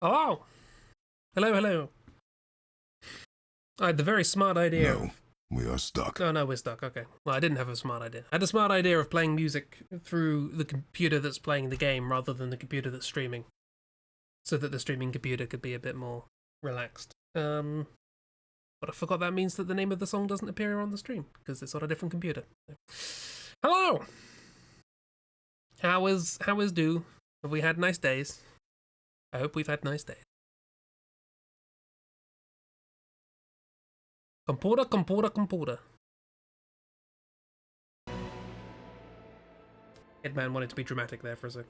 Hello. Hello, hello. I had the very smart idea. No, we are stuck. Oh, no, we're stuck. Okay. Well, I didn't have a smart idea. I had a smart idea of playing music through the computer that's playing the game rather than the computer that's streaming, so that the streaming computer could be a bit more relaxed. But I forgot that means that the name of the song doesn't appear on the stream because it's on a different computer. Hello. How is do? Have we had nice days? I hope we've had nice days. Computer. Hitman wanted to be dramatic there for a sec.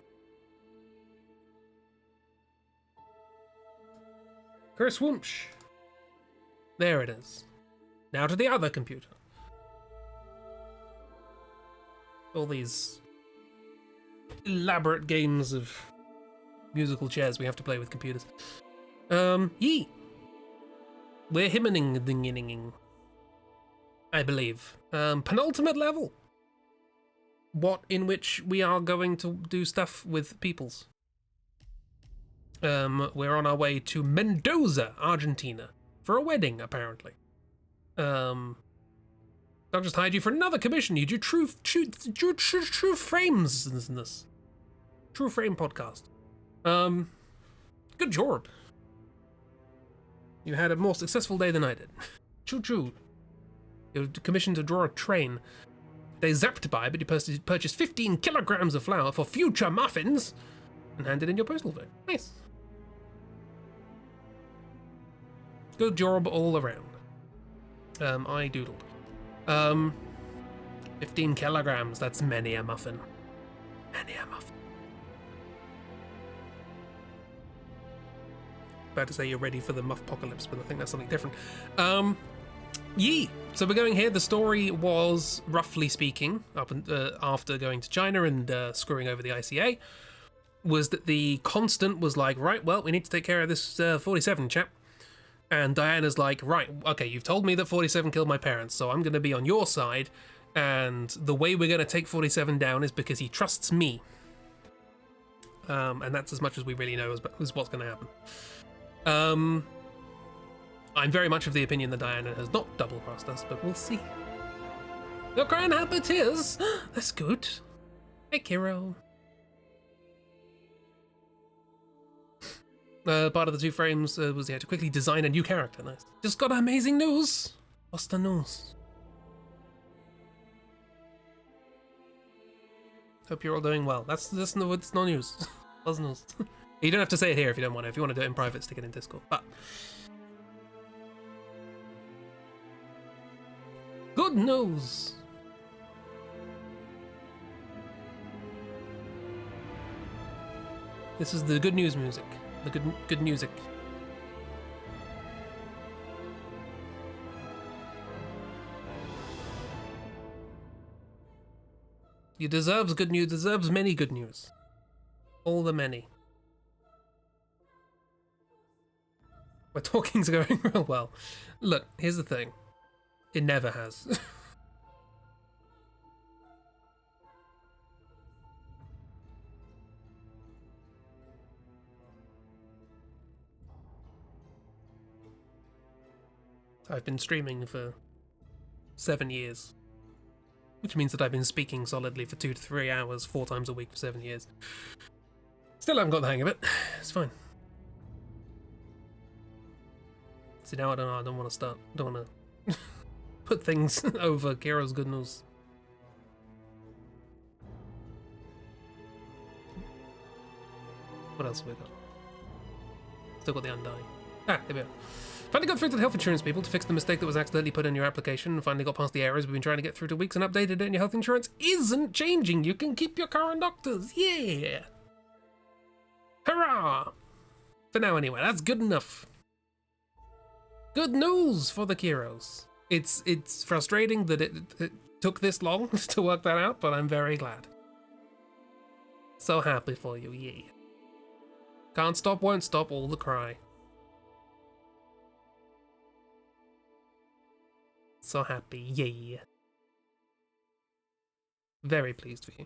Curse Whoomsh. There it is. Now to the other computer. All these elaborate games of musical chairs we have to play with computers. Yee. We're himmening, I believe. Penultimate level. In which we are going to do stuff with peoples. We're on our way to Mendoza, Argentina, for a wedding, apparently. I'll just hire you for another commission. You do true frames in this. True frame podcast. Good job. You had a more successful day than I did. Choo. You're commissioned to draw a train. They zapped by, but you purchased 15 kilograms of flour for future muffins and handed in your postal vote. Nice. Good job all around. I doodled. 15 kilograms, that's many a muffin. Many a muffin. About to say you're ready for the muff apocalypse, but I think that's something different. Yee! So we're going here. The story was, roughly speaking, after going to China and screwing over the ICA, was that the constant was like, right, well, we need to take care of this 47 chap. And Diana's like, right, okay, you've told me that 47 killed my parents, so I'm going to be on your side, and the way we're going to take 47 down is because he trusts me. And that's as much as we really know is what's going to happen. I'm very much of the opinion that Diana has not double-crossed us, but we'll see. Your grand habit is... That's good. Hey, Kiro. Part of the two frames was to quickly design a new character. Nice. Just got amazing news. What's the news? Hope you're all doing well. That's no, it's no news. That's news. You don't have to say it here if you don't want to. If you want to do it in private, stick it in Discord. But good news. This is the good news music. The good music. You deserves good news. Deserves many good news. All the many. My talking's going real well. Look, here's the thing. It never has. I've been streaming for 7 years. Which means that I've been speaking solidly for 2 to 3 hours, 4 times a week for 7 years. Still haven't got the hang of it. It's fine. See, now I don't want to start. Don't want to put things over Kiro's good news. What else have we got? Still got the Undying. Ah, there we are. Finally got through to the health insurance people to fix the mistake that was accidentally put in your application, and finally got past the errors we've been trying to get through to weeks and updated it, and your health insurance isn't changing. You can keep your current doctors. Yeah! Hurrah! For now anyway, that's good enough. Good news for the Kiros. It's frustrating that it took this long to work that out, but I'm very glad. So happy for you, yeah. Can't stop, won't stop, all the cry. So happy, yeah. Very pleased for you.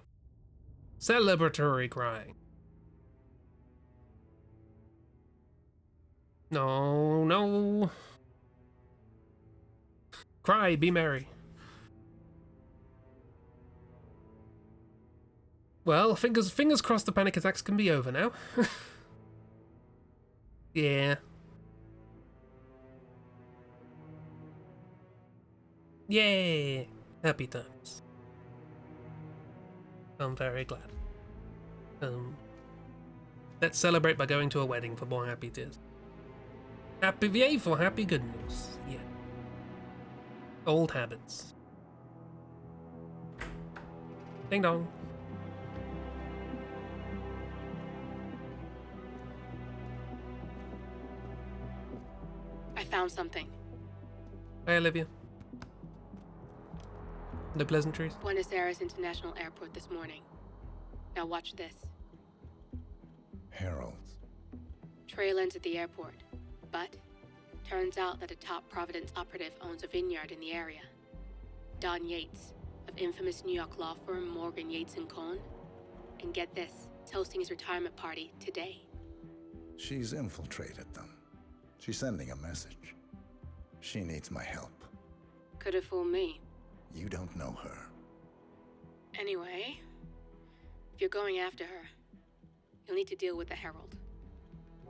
Celebratory crying. No, no. Cry, be merry. Well, fingers crossed the panic attacks can be over now. Yeah. Yay! Happy times. I'm very glad. Let's celebrate by going to a wedding for more happy tears. Happy yay for happy good news. Yeah. Old habits. Ding dong. I found something. Hey, Olivia. No pleasantries? Buenos Aires International Airport this morning. Now watch this. Heralds. Trail ends at the airport, but turns out that a top Providence operative owns a vineyard in the area. Don Yates, of infamous New York law firm Morgan, Yates & Cohn. And get this, is hosting his retirement party today. She's infiltrated them. She's sending a message. She needs my help. Could have fooled me. You don't know her. Anyway, if you're going after her, you'll need to deal with the Herald.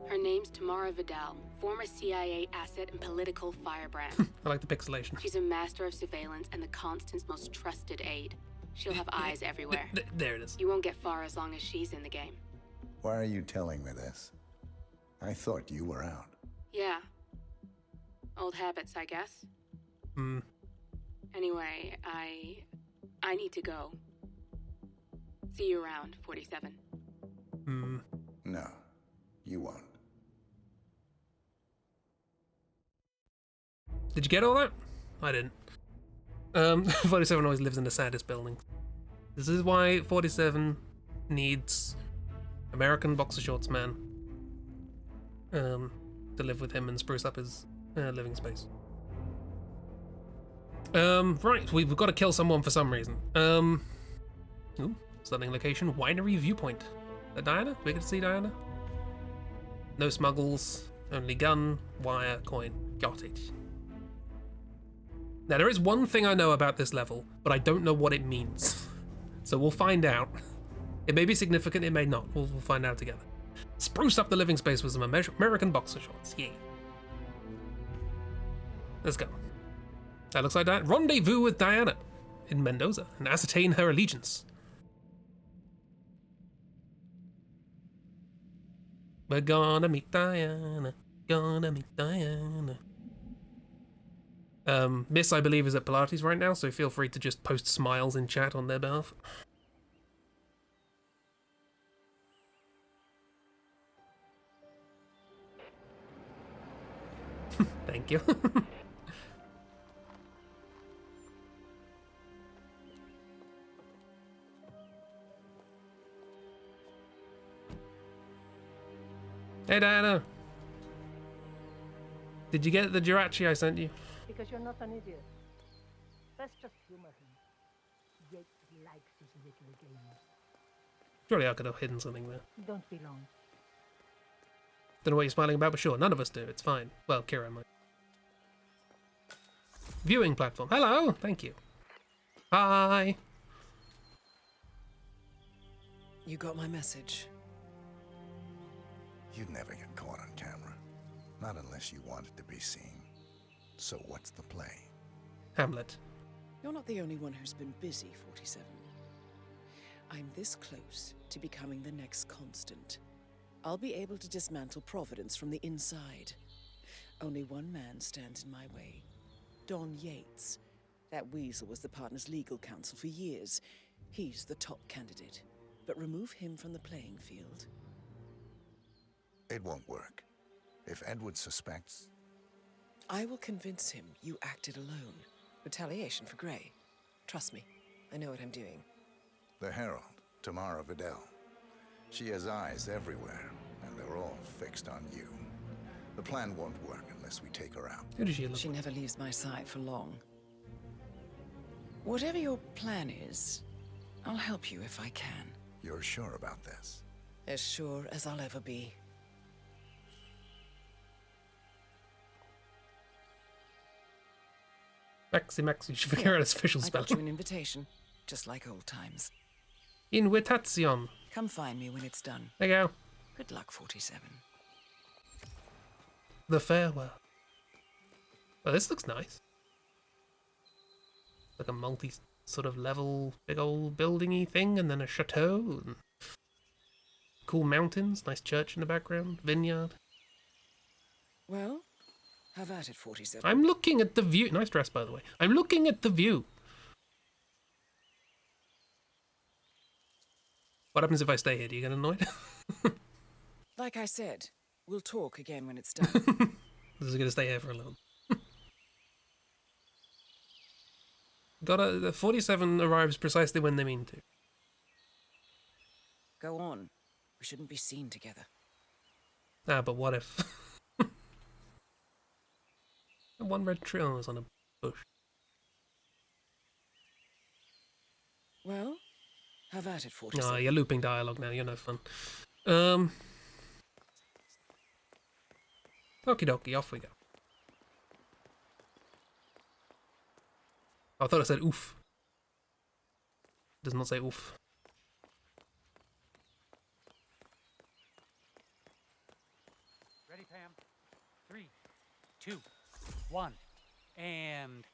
Her name's Tamara Vidal, former CIA asset and political firebrand. I like the pixelation. She's a master of surveillance and the Constant's most trusted aide. She'll have eyes everywhere. There it is. You won't get far as long as she's in the game. Why are you telling me this? I thought you were out. Yeah. Old habits, I guess. Hmm. Anyway, I need to go. See you around, 47. Hmm. No, you won't. Did you get all that? I didn't. 47 always lives in the saddest building. This is why 47 needs American boxer shorts man to live with him and spruce up his living space. Right, we've got to kill someone for some reason. Ooh, starting location, winery viewpoint. Diana? We get to see Diana? No smuggles, only gun, wire, coin. Got it. Now, there is one thing I know about this level, but I don't know what it means. So we'll find out. It may be significant, it may not. We'll find out together. Spruce up the living space with some American boxer shorts. Yeah. Let's go. That looks like that. Rendezvous with Diana in Mendoza and ascertain her allegiance. We're gonna meet Diana. Gonna meet Diana. Miss, I believe, is at Pilates right now, so feel free to just post smiles in chat on their behalf. Thank you. Hey, Diana. Did you get the Jirachi I sent you? Because you're not an idiot. Let's just humor him. Yates likes his little games. Surely I could have hidden something there. Don't be long. Don't know what you're smiling about, but sure, none of us do. It's fine. Well, Kira might. Viewing platform. Hello. Thank you. Hi. You got my message. You'd never get caught on camera. Not unless you wanted to be seen. So what's the play? Hamlet. You're not the only one who's been busy, 47. I'm this close to becoming the next Constant. I'll be able to dismantle Providence from the inside. Only one man stands in my way. Don Yates. That weasel was the partner's legal counsel for years. He's the top candidate. But remove him from the playing field. It won't work. If Edward suspects... I will convince him you acted alone. Retaliation for Grey. Trust me, I know what I'm doing. The Herald, Tamara Vidal. She has eyes everywhere, and they're all fixed on you. The plan won't work unless we take her out. Who does she look She like? never leaves my side for long. Whatever your plan is, I'll help you if I can. You're sure about this? As sure as I'll ever be. Maxi, you should figure out its official I spelling. got you an invitation, just like old times. Invitation. Come find me when it's done. There you go. Good luck, 47. The farewell. Oh, this looks nice. Like a multi sort of level, big old buildingy thing, and then a chateau, and cool mountains, nice church in the background, vineyard. Well, have at it, 47. I'm looking at the view. Nice dress, by the way. I'm looking at the view. What happens if I stay here? Do you get annoyed? Like I said, we'll talk again when it's done. This is going to stay here for a little. The 47 arrives precisely when they mean to. Go on. We shouldn't be seen together. Ah, but what if? One red trail was on a bush. Well, have at it, 47. Oh, you're looping dialogue now. You're no fun. Okie dokie, off we go. I thought it said oof. It does not say oof. Ready, Pam? 3, 2, 1, and...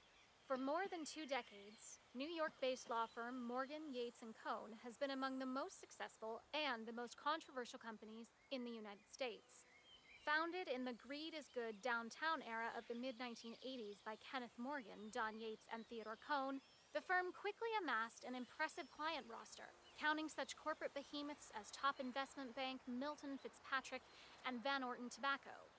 For more than 2 decades, New York-based law firm Morgan, Yates & Cohn has been among the most successful and the most controversial companies in the United States. Founded in the greed is good downtown era of the mid-1980s by Kenneth Morgan, Don Yates, and Theodore Cohn, the firm quickly amassed an impressive client roster, counting such corporate behemoths as Top Investment Bank, Milton Fitzpatrick, and Van Orton Tobacco.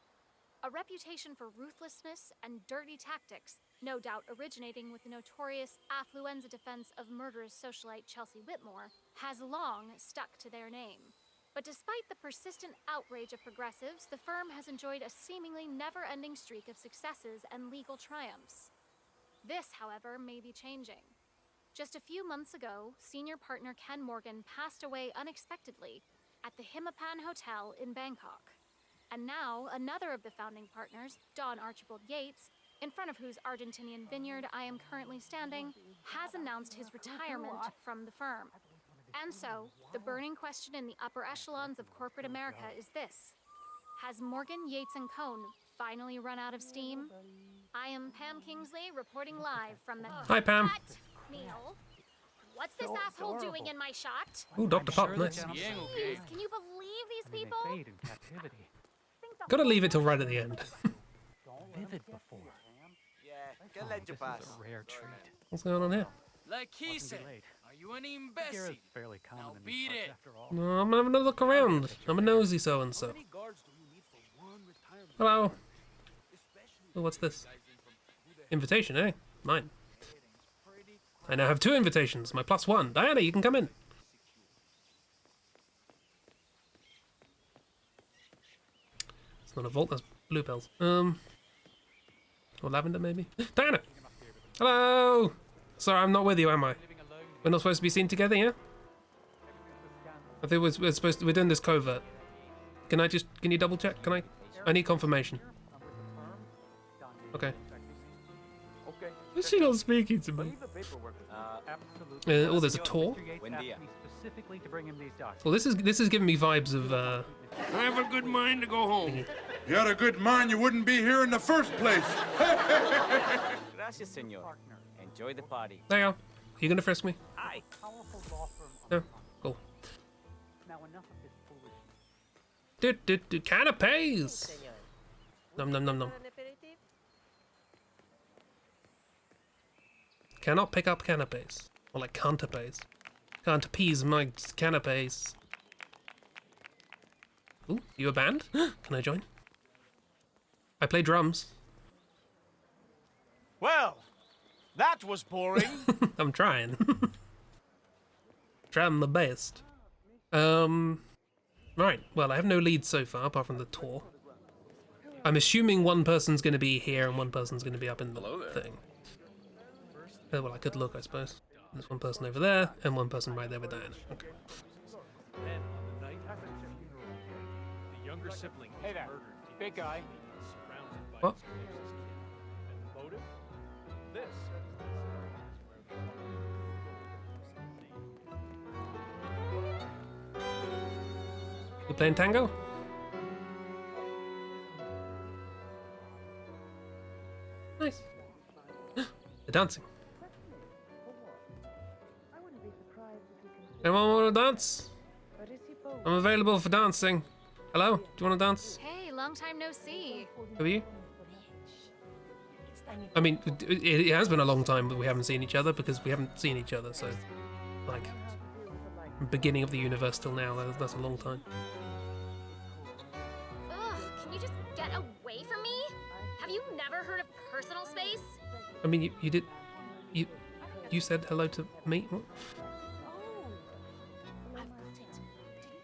A reputation for ruthlessness and dirty tactics, no doubt originating with the notorious affluenza defense of murderous socialite Chelsea Whitmore, has long stuck to their name. But despite the persistent outrage of progressives, the firm has enjoyed a seemingly never-ending streak of successes and legal triumphs. This, however, may be changing. Just a few months ago, senior partner Ken Morgan passed away unexpectedly at the HITMAN Hotel in Bangkok. And now, another of the founding partners, Don Archibald Yates, in front of whose Argentinian vineyard I am currently standing, has announced his retirement from the firm. And so, the burning question in the upper echelons of corporate America is this. Has Morgan, Yates & Cohn finally run out of steam? I am Pam Kingsley, reporting live from the... Hi, Pam. What? Neil? What's this asshole doing in my shot? Ooh, Dr. Pop, nice. Jeez, can you believe these people? Fade in captivity. Gotta leave it till right at the end. Vivid before. Que leche pasa? This is a rare treat. What's going on here? Like he Wasn't said, delayed. are you an Beer imbecile? is fairly common Now in these beat parts it. after all. No, I'm having a look around. I'm a nosy so-and-so. How many guards do you need for one retirement? Hello. Especially Oh, what's this? guys in from who the Invitation, eh? Mine. pretty I now have 2 invitations. My +1. Diana, you can come in. It's not a vault, that's bluebells. Or lavender, maybe? Diana! Hello! Sorry, I'm not with you, am I? We're not supposed to be seen together, yeah? I think we're supposed to... We're doing this covert. Can you double check? I need confirmation. Okay. Who's she not speaking to me? Oh, there's a tour? Specifically to bring him these documents. Well, this is giving me vibes of, I have a good mind to go home. You had a good mind, you wouldn't be here in the first place. Gracias, senor. Enjoy the party. There you go. You gonna frisk me? Hi. Powerful law firm on No. the front. Cool. Now enough of this foolishness. Canapes! Nom nom nom nom. Cannot pick up canapes. Or like cantapes. Can't appease my canapes. Ooh, you a band? Can I join? I play drums. Well, that was boring. I'm trying. Trying my best. Right, well, I have no leads so far, apart from the tour. I'm assuming one person's going to be here and one person's going to be up in the thing. Oh, well, I could look, I suppose. There's one person over there, and one person right there with Diana. Okay. Then on the night after the funeral, the younger sibling Hey there, big guy. surrounded by What? his closest kin. And the motive? This. You playing tango? Nice. The dancing. Anyone want to dance? I'm available for dancing. Hello? Do you want to dance? Hey, long time no see. Who are you? I mean, it has been a long time that we haven't seen each other because we haven't seen each other, so, like, beginning of the universe till now, that's a long time. Ugh, can you just get away from me? Have you never heard of personal space? I mean, you did, you said hello to me? What?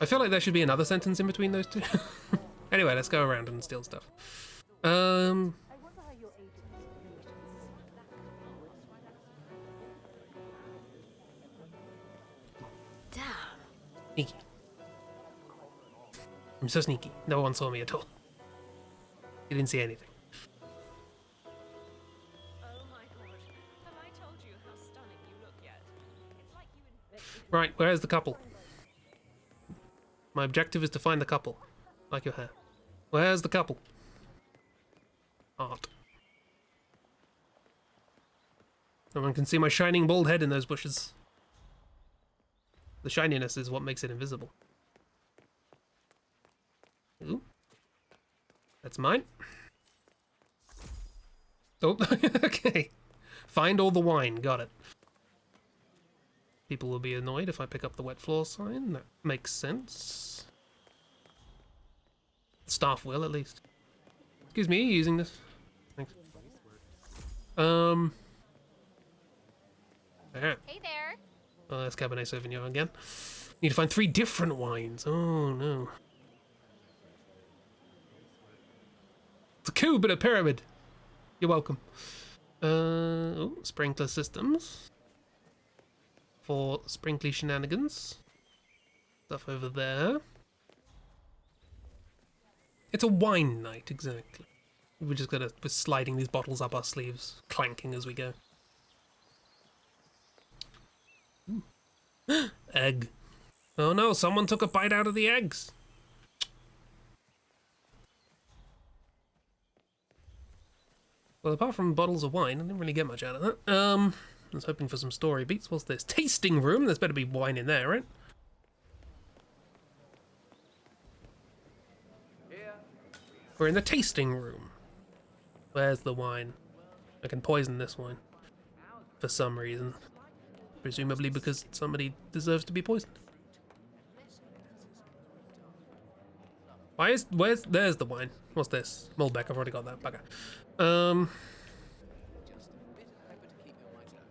I feel like there should be another sentence in between those two. Anyway, let's go around and steal stuff. Sneaky. I'm so sneaky. No one saw me at all. You didn't see anything. Right, where's the couple? My objective is to find the couple. Like your hair. Where's the couple? Art. No one can see my shining bald head in those bushes. The shininess is what makes it invisible. Ooh. That's mine. Oh, okay. Find all the wine. Got it. People will be annoyed if I pick up the wet floor sign. That makes sense. Staff will, at least. Excuse me, using this. Thanks. Hey there. Oh, that's Cabernet Sauvignon again. Need to find 3 different wines. Oh, no. It's a cube and a pyramid. You're welcome. Oh, sprinkler systems. For sprinkly shenanigans. Stuff over there. It's a wine night, exactly. We're just we're sliding these bottles up our sleeves, clanking as we go. Egg. Oh no, someone took a bite out of the eggs. Well, apart from bottles of wine, I didn't really get much out of that. I was hoping for some story beats. What's this? Tasting room? There's better be wine in there, right? We're in the tasting room. Where's the wine? I can poison this wine. For some reason. Presumably because somebody deserves to be poisoned. There's the wine. What's this? Malbec, I've already got that bugger.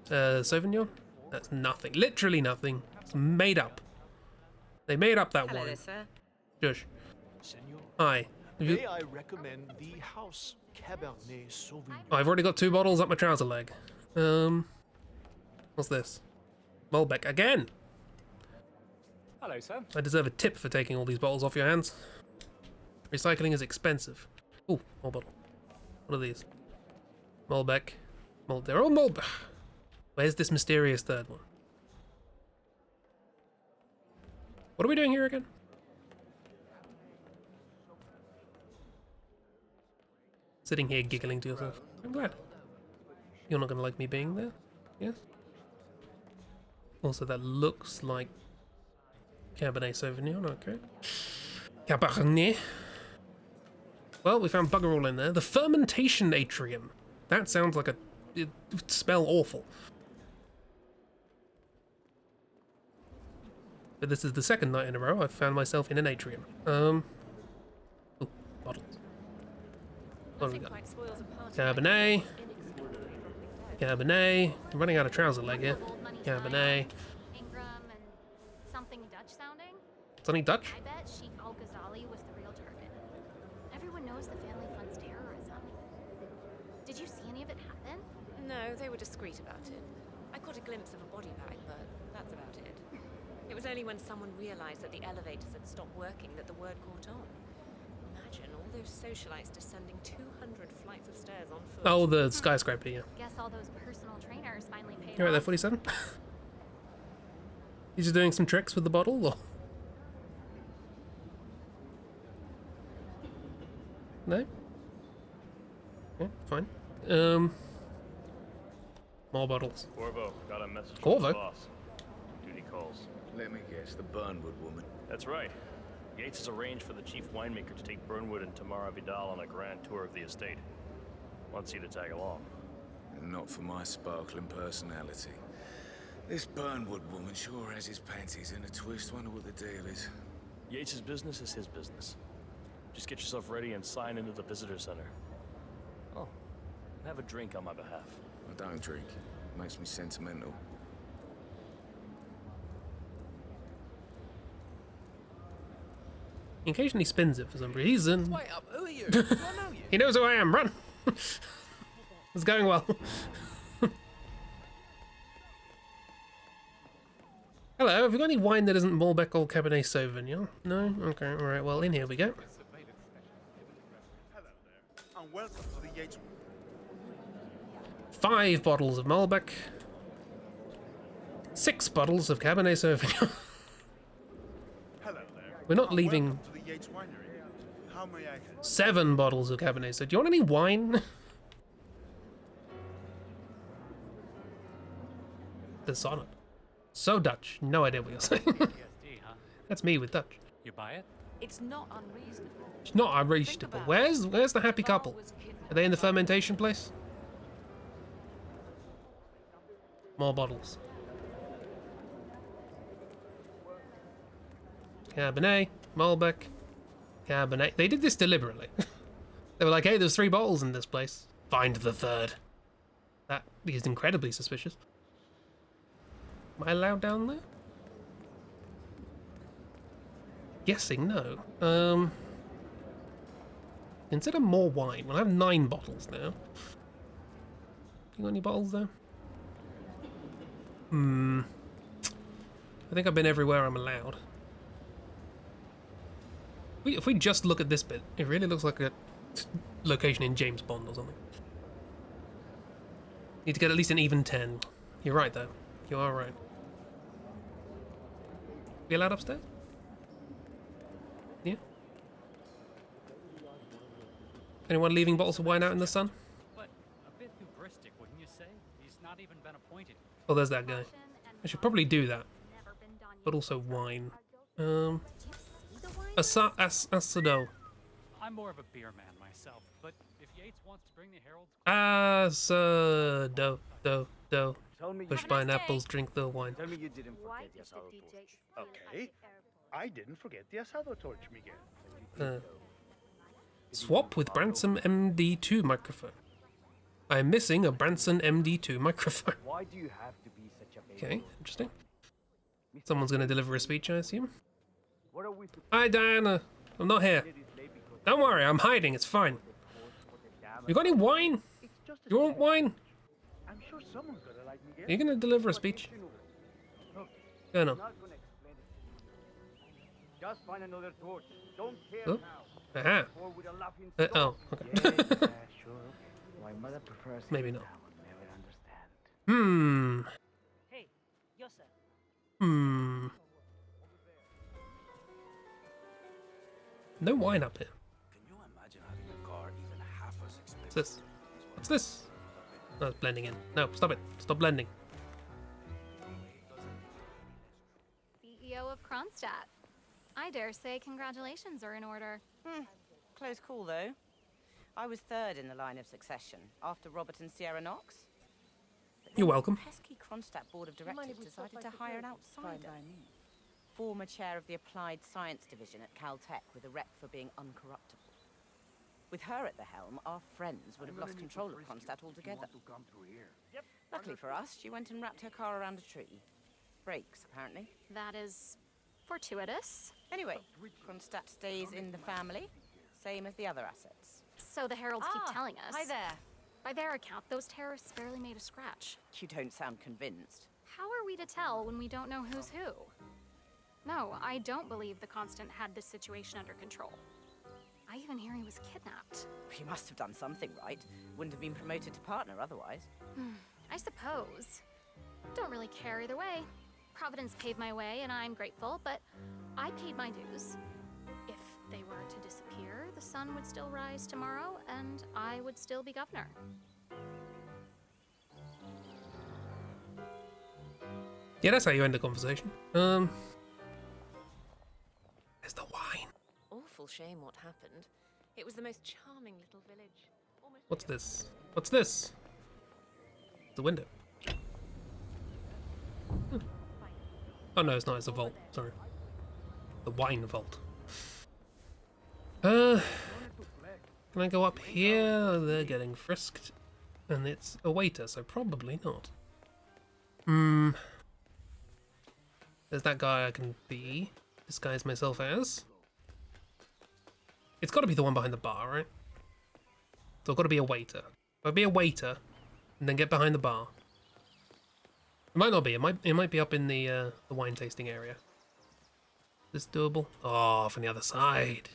Sauvignon? That's nothing. Literally nothing. It's made up. They made up that wine. Shush. Hi. May I recommend the House Cabernet Sauvignon? I've already got 2 bottles up my trouser leg. What's this? Malbec again. Hello, sir. I deserve a tip for taking all these bottles off your hands. Recycling is expensive. Ooh, more bottle. What are these? Malbec. They're all Malbec. Where's this mysterious third one? What are we doing here again? Sitting here giggling to yourself. I'm glad. You're not going to like me being there? Yes? Also, that looks like Cabernet Sauvignon, okay. Cabernet. Well, we found bugger all in there. The fermentation atrium. That sounds like it would smell awful. But this is the second night in a row I've found myself in an atrium. Ooh, bottles. What have we got? Cabernet. Cabernet. I'm running out of trouser leg here. Cabernet. Ingram and something Dutch sounding. Something Dutch? I bet Sheikh Al-Ghazali was the real target. Everyone knows the family funds terrorism. Did you see any of it happen? No, they were discreet about it. I caught a glimpse of a body bag, but that's about it. It was only when someone realized that the elevators had stopped working that the word caught on. Imagine all those socialites descending 200 flights of stairs on foot. Oh, the skyscraper, yeah. Guess all those personal trainers finally paid You're right there, off. 47. He's just doing some tricks with the bottle, or? No? Yeah, fine. More bottles. Corvo, got a message Corvo? from the boss. Duty calls. Let me guess, the Burnwood woman. That's right. Yates has arranged for the chief winemaker to take Burnwood and Tamara Vidal on a grand tour of the estate. Wants you to tag along. And not for my sparkling personality. This Burnwood woman sure has his panties in a twist. Wonder what the deal is. Yates' business is his business. Just get yourself ready and sign into the visitor center. Oh, and have a drink on my behalf. I don't drink. Makes me sentimental. He occasionally spins it for some reason. Wait up, who are you? Do I know you? He knows who I am, run! It's going well. Hello, have you got any wine that isn't Malbec or Cabernet Sauvignon? No? Okay, alright, well, in here we go. Hello there, and welcome to the Yates. 5 bottles of Malbec. 6 bottles of Cabernet Sauvignon. Hello there. We're not and leaving. welcome to the Yates Winery. How may I help? 7 bottles of Cabernet Sauvignon. Do you want any wine? The sonnet. So Dutch. No idea what you're saying. PTSD, huh? That's me with Dutch. You buy it? It's not unreasonable. It's not unreasonable. Where's the happy couple? Are they in the fermentation place? More bottles. Cabernet, Malbec, Cabernet. They did this deliberately. They were like, hey, there's 3 bottles in this place. Find the 3rd. That is incredibly suspicious. Am I allowed down there? Guessing no. Consider more wine. We'll have 9 bottles now. You got any bottles there? I think I've been everywhere I'm allowed. If we just look at this bit, it really looks like a location in James Bond or something. Need to get at least an even 10. You're right, though. You are right. We allowed upstairs? Yeah? Anyone leaving bottles of wine out in the sun? But a bit hubristic, wouldn't you say? He's not even been appointed. Oh, there's that guy. I should probably do that. But also wine. Asado. I'm more of a beer man myself, but if Yates wants to bring the Herald's Asado. Push pineapples, drink the wine. Tell me you didn't forget the asado torch. Okay. I didn't forget the asado torch, Miguel. Swap with Branson MD2 microphone. I'm missing a Branson MD2 microphone. Why do you have to be such a Okay, interesting. Someone's gonna deliver a speech, I assume. What are we Hi, Diana. I'm not here. Don't worry, I'm hiding. It's fine. You got any wine? You want wine? I'm sure someone's gonna like Miguel. Are you gonna deliver a speech? Go on. Just find another torch. Don't care Oh. now. Aha. Or with a laughing Oh, stock. okay. Sure. My mother prefers Maybe it not. now and never understand. Hey, yourself. No wine up here. Can you imagine having a car even half as expensive? What's this? What's this? Oh, it's blending in. No, stop it. Stop blending. CEO of Kronstadt. I dare say congratulations are in order. Close call, though. I was 3rd in the line of succession, after Robert and Sierra Knox. But You're then welcome. The pesky Kronstadt board of You mind directors if we stop decided to by hire an today? outsider. Former chair of the Applied Science Division at Caltech with a rep for being uncorruptible. With her at the helm, our friends would have lost control of Kronstadt altogether. Luckily for us, she went and wrapped her car around a tree. Brakes, apparently. That is fortuitous. Anyway, Kronstadt stays in the family, same as the other assets. So the Heralds keep telling us. Hi there. By their account, those terrorists barely made a scratch. You don't sound convinced. How are we to tell when we don't know who's who? No, I don't believe the Constant had this situation under control. I even hear he was kidnapped. He must have done something right. Wouldn't have been promoted to partner otherwise. I suppose. Don't really care either way. Providence paved my way, and I'm grateful, but I paid my dues. If they were to disappear, the sun would still rise tomorrow, and I would still be governor. Yeah, that's how you end the conversation. There's the wine. Awful shame what happened. It was the most charming little village. What's this? What's this? The window. Oh no, it's not. It's a vault. Sorry. The wine vault. Can I go up here? They're getting frisked. And it's a waiter, so probably not. There's that guy I can be. Disguise myself as. It's got to be the one behind the bar, right? So I've got to be a waiter. I'll be a waiter, and then get behind the bar. It might not be. It might be up in the wine tasting area. Is this doable? Oh, from the other side.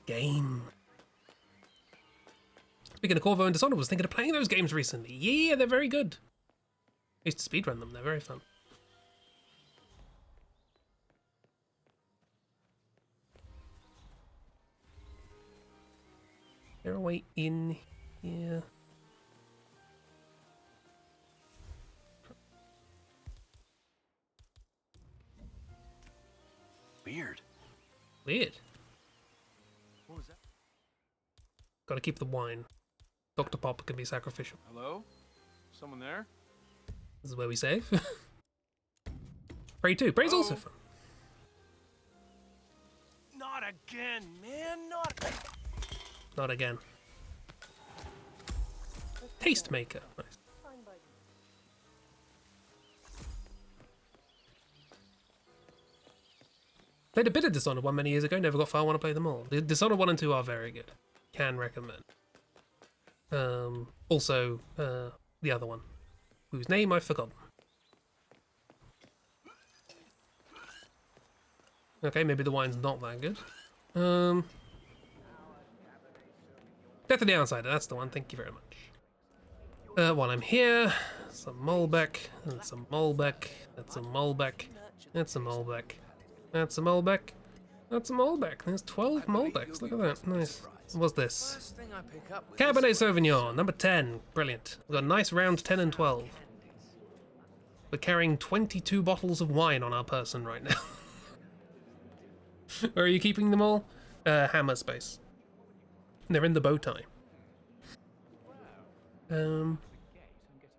Game. Speaking of Corvo and Dishonored, I was thinking of playing those games recently. Yeah, they're very good. I used to speedrun them. They're very fun. Is there a way in here? Weird. Weird. What was that? Gotta keep the wine. Dr. Pop can be sacrificial. Hello? Someone there? This is where we save. Prey 2. Prey's also fun. Not again, man. Not again. Tastemaker. Nice. Played a bit of Dishonored 1 many years ago, never got far, want to play them all. The Dishonored 1 and 2 are very good. Can recommend. Also, the other one, whose name I've forgotten. Okay, maybe the wine's not that good. Death of the Outsider, that's the one, thank you very much. While I'm here, some Malbec, and some Malbec, that's a Malbec, that's a Malbec, that's a Malbec, that's a Malbec. There's 12 Malbecs, look at that, nice. What's this? Cabernet Sauvignon, number 10, brilliant. We've got a nice round 10 and 12. We're carrying 22 bottles of wine on our person right now. Where are you keeping them all? Hammer space. They're in the bow tie.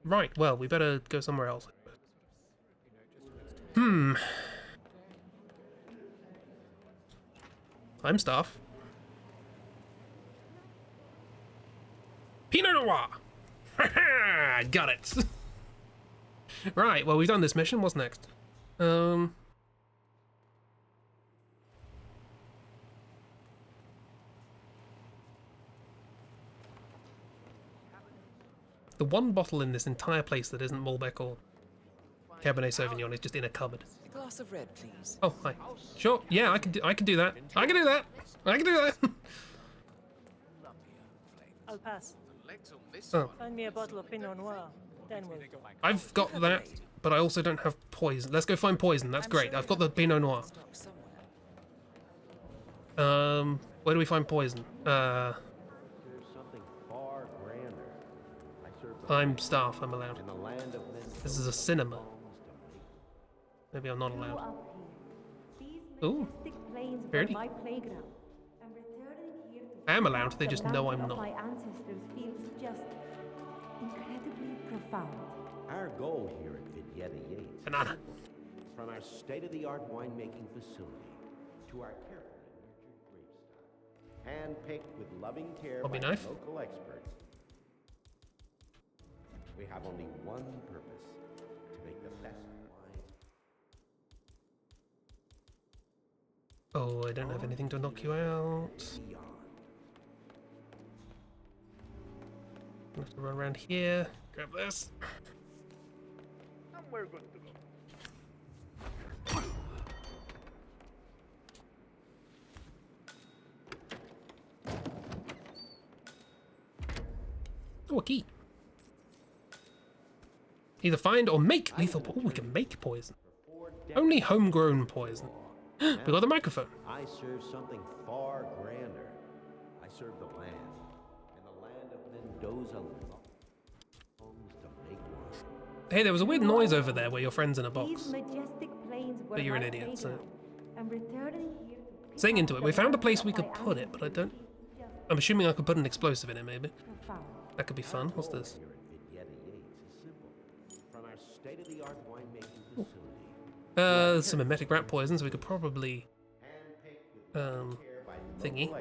Right, well, we better go somewhere else. I'm Staff. Pinot Noir! Haha! Got it! Right, well, we've done this mission. What's next? The one bottle in this entire place that isn't Malbec or Cabernet Sauvignon is just in a cupboard. A glass of red, please. Oh, hi. Sure, yeah, I can do that. I can do that. I can do that. I'll pass. Oh. Find me a bottle of Pinot Noir, then we'll go. I've got that, but I also don't have poison. Let's go find poison. That's great. I've got the Pinot Noir. Where do we find poison? I'm Staff. I'm allowed. This is a cinema. Maybe I'm not allowed. Ooh, pretty. I am allowed. They just know I'm not. My ancestors feels just incredibly profound. Our goal here at Vignetta Yates, Banana. from our state-of-the-art winemaking facility to our carefully nurtured grape stock, hand-picked with loving care Hobby by knife. local experts, we have only one purpose: to make the best wine. Oh, I don't have anything to knock you out. I have to run around here. Grab this. And we're good to go. Oh, a key. Either find or make lethal poison. Oh, we can make poison. Only homegrown poison. We got the microphone. I serve something far grander. I serve the land. And the land of Mendoza longs to make one. Hey, there was a weird noise over there where your friend's in a box. These majestic plains were But you're an my idiot, so... playground. I'm returning here to pick Saying into up it, we the found a mantle place we of could my put it, but I don't... ancestors. I'm assuming I could put an explosive in it, maybe. Profound. That could be fun. What's this? Here at Vignetta Yates is simple. From our state-of-the-art winemaking facility. Some mimetic rat poison, so we could probably... thingy.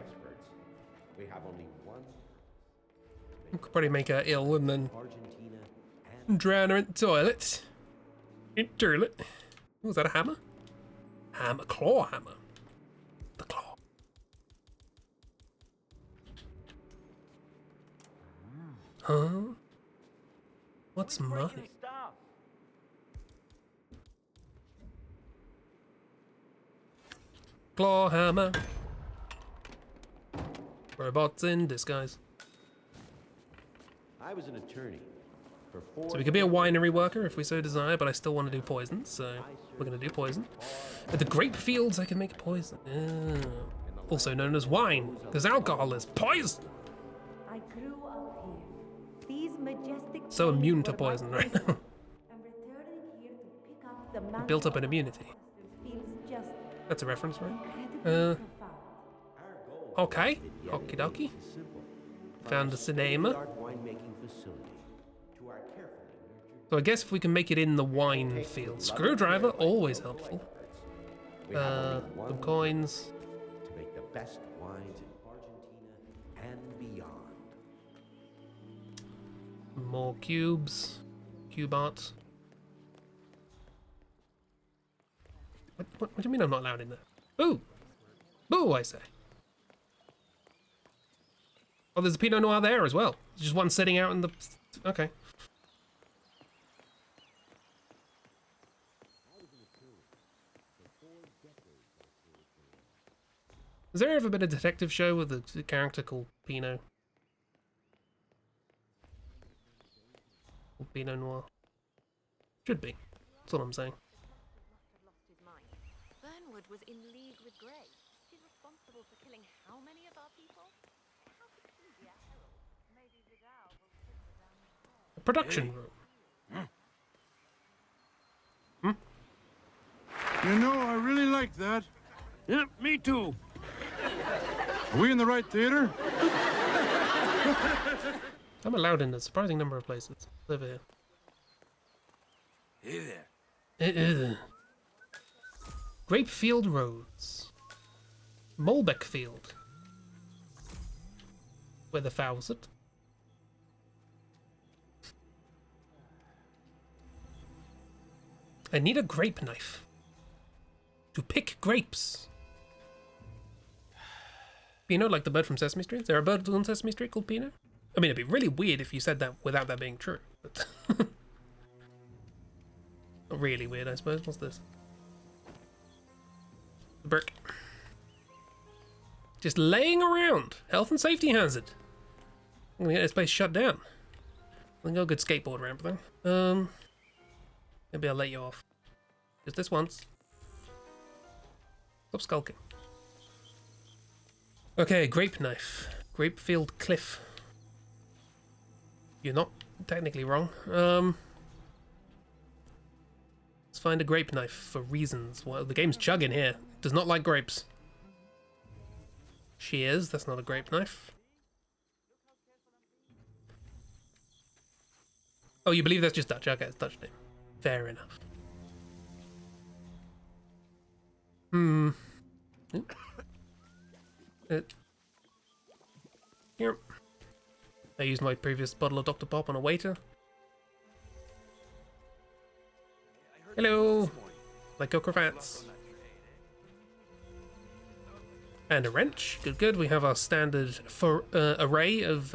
We have only one. We could probably make her ill and then... Argentina drown her in the toilet. In the toilet. Was that a hammer? Hammer. Claw hammer. The claw. Huh? What's money? Claw hammer. Robots in disguise. I was an attorney for 4 So we could be a winery worker if we so desire, but I still want to do poison, so we're going to do poison. At the grape fields, I can make poison. Also known as wine, because alcohol is poison. I grew up here. These majestic So plains immune to were my poison right playground. now. I'm returning here to pick up the mantle Built up an of immunity. my ancestors. Feels just That's a reference, right? incredibly profound. Okay. Okie dokie. Found a cinema. So I guess if we can make it in the wine field. Screwdriver, always helpful. Some coins. to make the best wines in Argentina and beyond. More cubes. Cube art. What do you mean I'm not allowed in there? Boo! Boo, I say. Oh, there's a Pinot Noir there as well. There's just one sitting out in the... Okay. Has there ever been a detective show with a character called Pinot? Or Pinot Noir? Should be. That's all I'm saying. Burnwood was in league with Grey. He's responsible for killing how many of our people? How could he be a herald? Maybe Vidal will sit down instead. A production room. You know, I really like that. Yeah, me too. Are we in the right theater? I'm allowed in a surprising number of places. Over here. Hey there. Grapefield Roads. Molbeck Field. Where the fowls it. I need a grape knife. To pick grapes. Pinot, like the bird from Sesame Street? Is there a bird on Sesame Street called Pinot? I mean, it'd be really weird if you said that without that being true. But not really weird, I suppose. What's this? The brick. Just laying around. Health and safety hazard. I'm gonna get this place shut down. I think I've got a good skateboard ramp though. Maybe I'll let you off. Just this once. Stop skulking. Okay, grape knife. Grapefield Cliff. You're not technically wrong. Let's find a grape knife for reasons. Well, the game's chugging here. Does not like grapes. Shears, that's not a grape knife. Oh, you believe that's just Dutch? Okay, it's Dutch name. Fair enough. Here. I used my previous bottle of Dr. Pop on a waiter. Hello! Like Coco Cravats. And a wrench. Good, good. We have our standard array of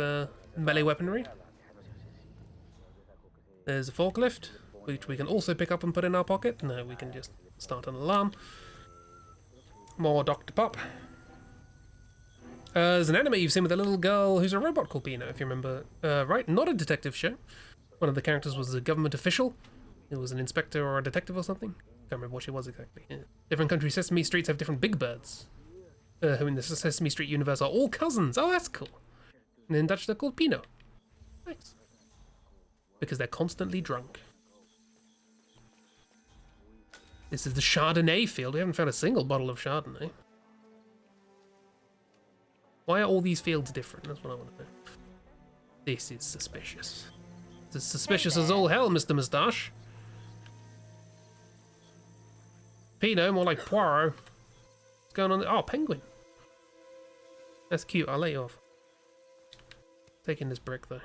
melee weaponry. There's a forklift, which we can also pick up and put in our pocket. No, we can just start an alarm. More Dr. Pop. There's an anime you've seen with a little girl who's a robot called Pino, if you remember. Right? Not a detective show. One of the characters was a government official. It was an inspector or a detective or something. Can't remember what she was exactly. Yeah. Different country Sesame Streets have different big birds. Who in the Sesame Street universe are all cousins. Oh, that's cool. And in Dutch they're called Pino. Nice. Because they're constantly drunk. This is the Chardonnay field. We haven't found a single bottle of Chardonnay. Why are all these fields different? That's what I want to know. This is suspicious. This is suspicious as all hell, Mr. Moustache. Pino, more like Poirot. What's going on there? Oh, penguin. That's cute. I'll let you off. Taking this brick, though.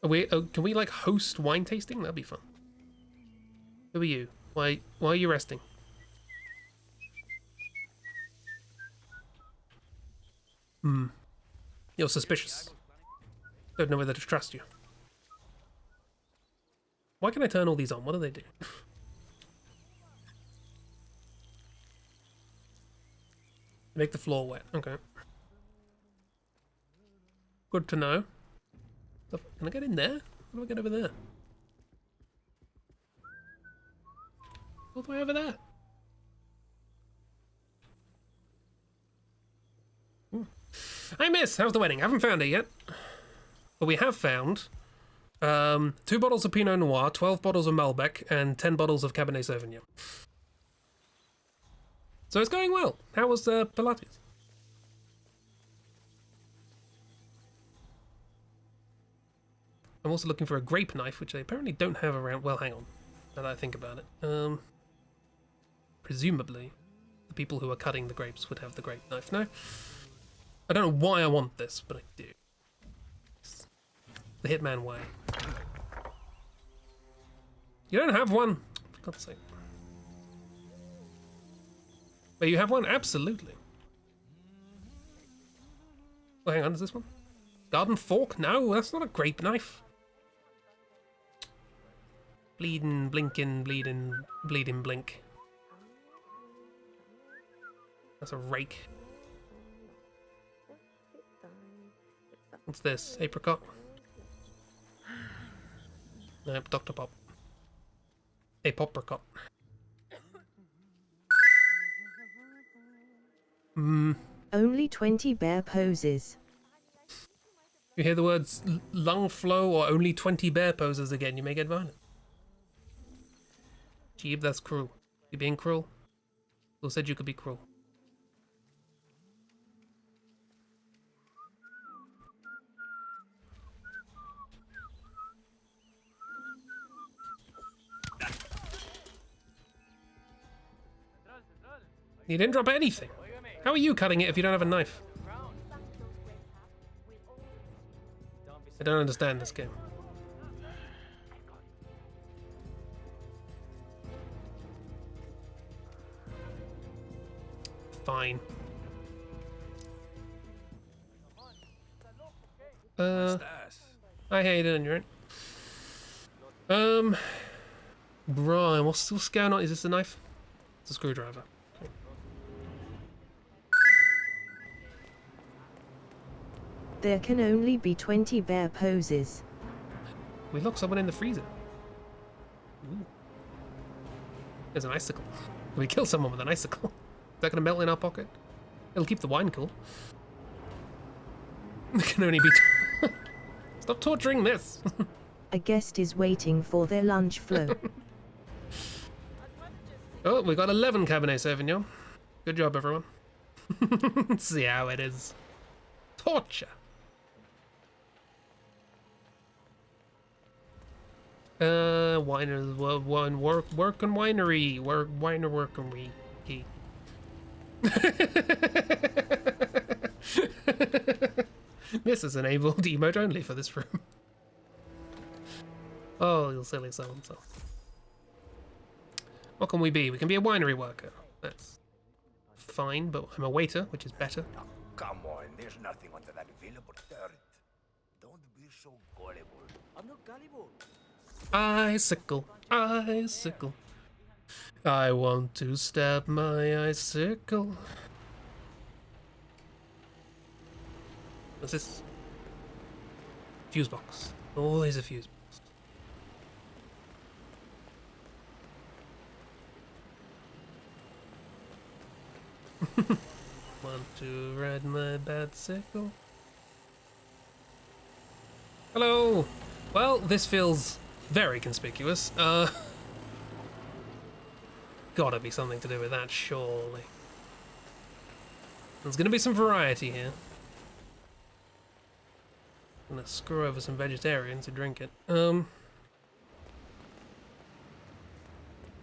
Can we, like, host wine tasting? That'd be fun. Who are you? Why are you resting? You're suspicious. Don't know whether to trust you. Why can I turn all these on? What do they do? Make the floor wet. Okay. Good to know. Can I get in there? How do I get over there? All the way over there. Ooh. Hey miss, how's the wedding? I haven't found it yet. But we have found 2 bottles of Pinot Noir, 12 bottles of Malbec, and 10 bottles of Cabernet Sauvignon. So it's going well. How was Pilates? I'm also looking for a grape knife, which they apparently don't have around. Well, hang on. Now that I think about it. Presumably, the people who are cutting the grapes would have the grape knife. No? I don't know why I want this, but I do. It's the Hitman way. You don't have one? For God's sake. But you have one? Absolutely. Oh, hang on, is this one? Garden fork? No, that's not a grape knife. Bleeding, blinking, bleeding, bleeding, blink. That's a rake. What's this? Apricot? Nope, Dr. Pop. Apopricot. Only 20 bear poses. You hear the words lung flow or only 20 bear poses again, you may get violent. Jeeb, that's cruel. You being cruel? Who said you could be cruel? You didn't drop anything. How are you cutting it if you don't have a knife? I don't understand this game. Fine. Hi, how you doing? You right? Brian, what's going on? Is this a knife? It's a screwdriver. Okay. There can only be 20 bear poses. We locked someone in the freezer. Ooh. There's an icicle. We kill someone with an icicle. Is that going to melt in our pocket? It'll keep the wine cool. It can only be... Stop torturing this! A guest is waiting for their lunch flow. Oh, we got 11 Cabernet Sauvignon. Good job, everyone. Let's see how it is. Torture. Winers, work and winery, workery. This is enabled emote only for this room. Oh, you silly so-and-so. What can we be? We can be a winery worker. That's fine, but I'm a waiter, which is better. Come on, there's nothing under that available dirt. Don't be so gullible. I'm not gullible. Icicle, icicle. I want to stab my icicle. What's this? Fuse box. Always a fuse box. Want to ride my bicycle? Hello! Well, this feels very conspicuous. Gotta be something to do with that, surely. There's gonna be some variety here. I'm gonna screw over some vegetarians who drink it.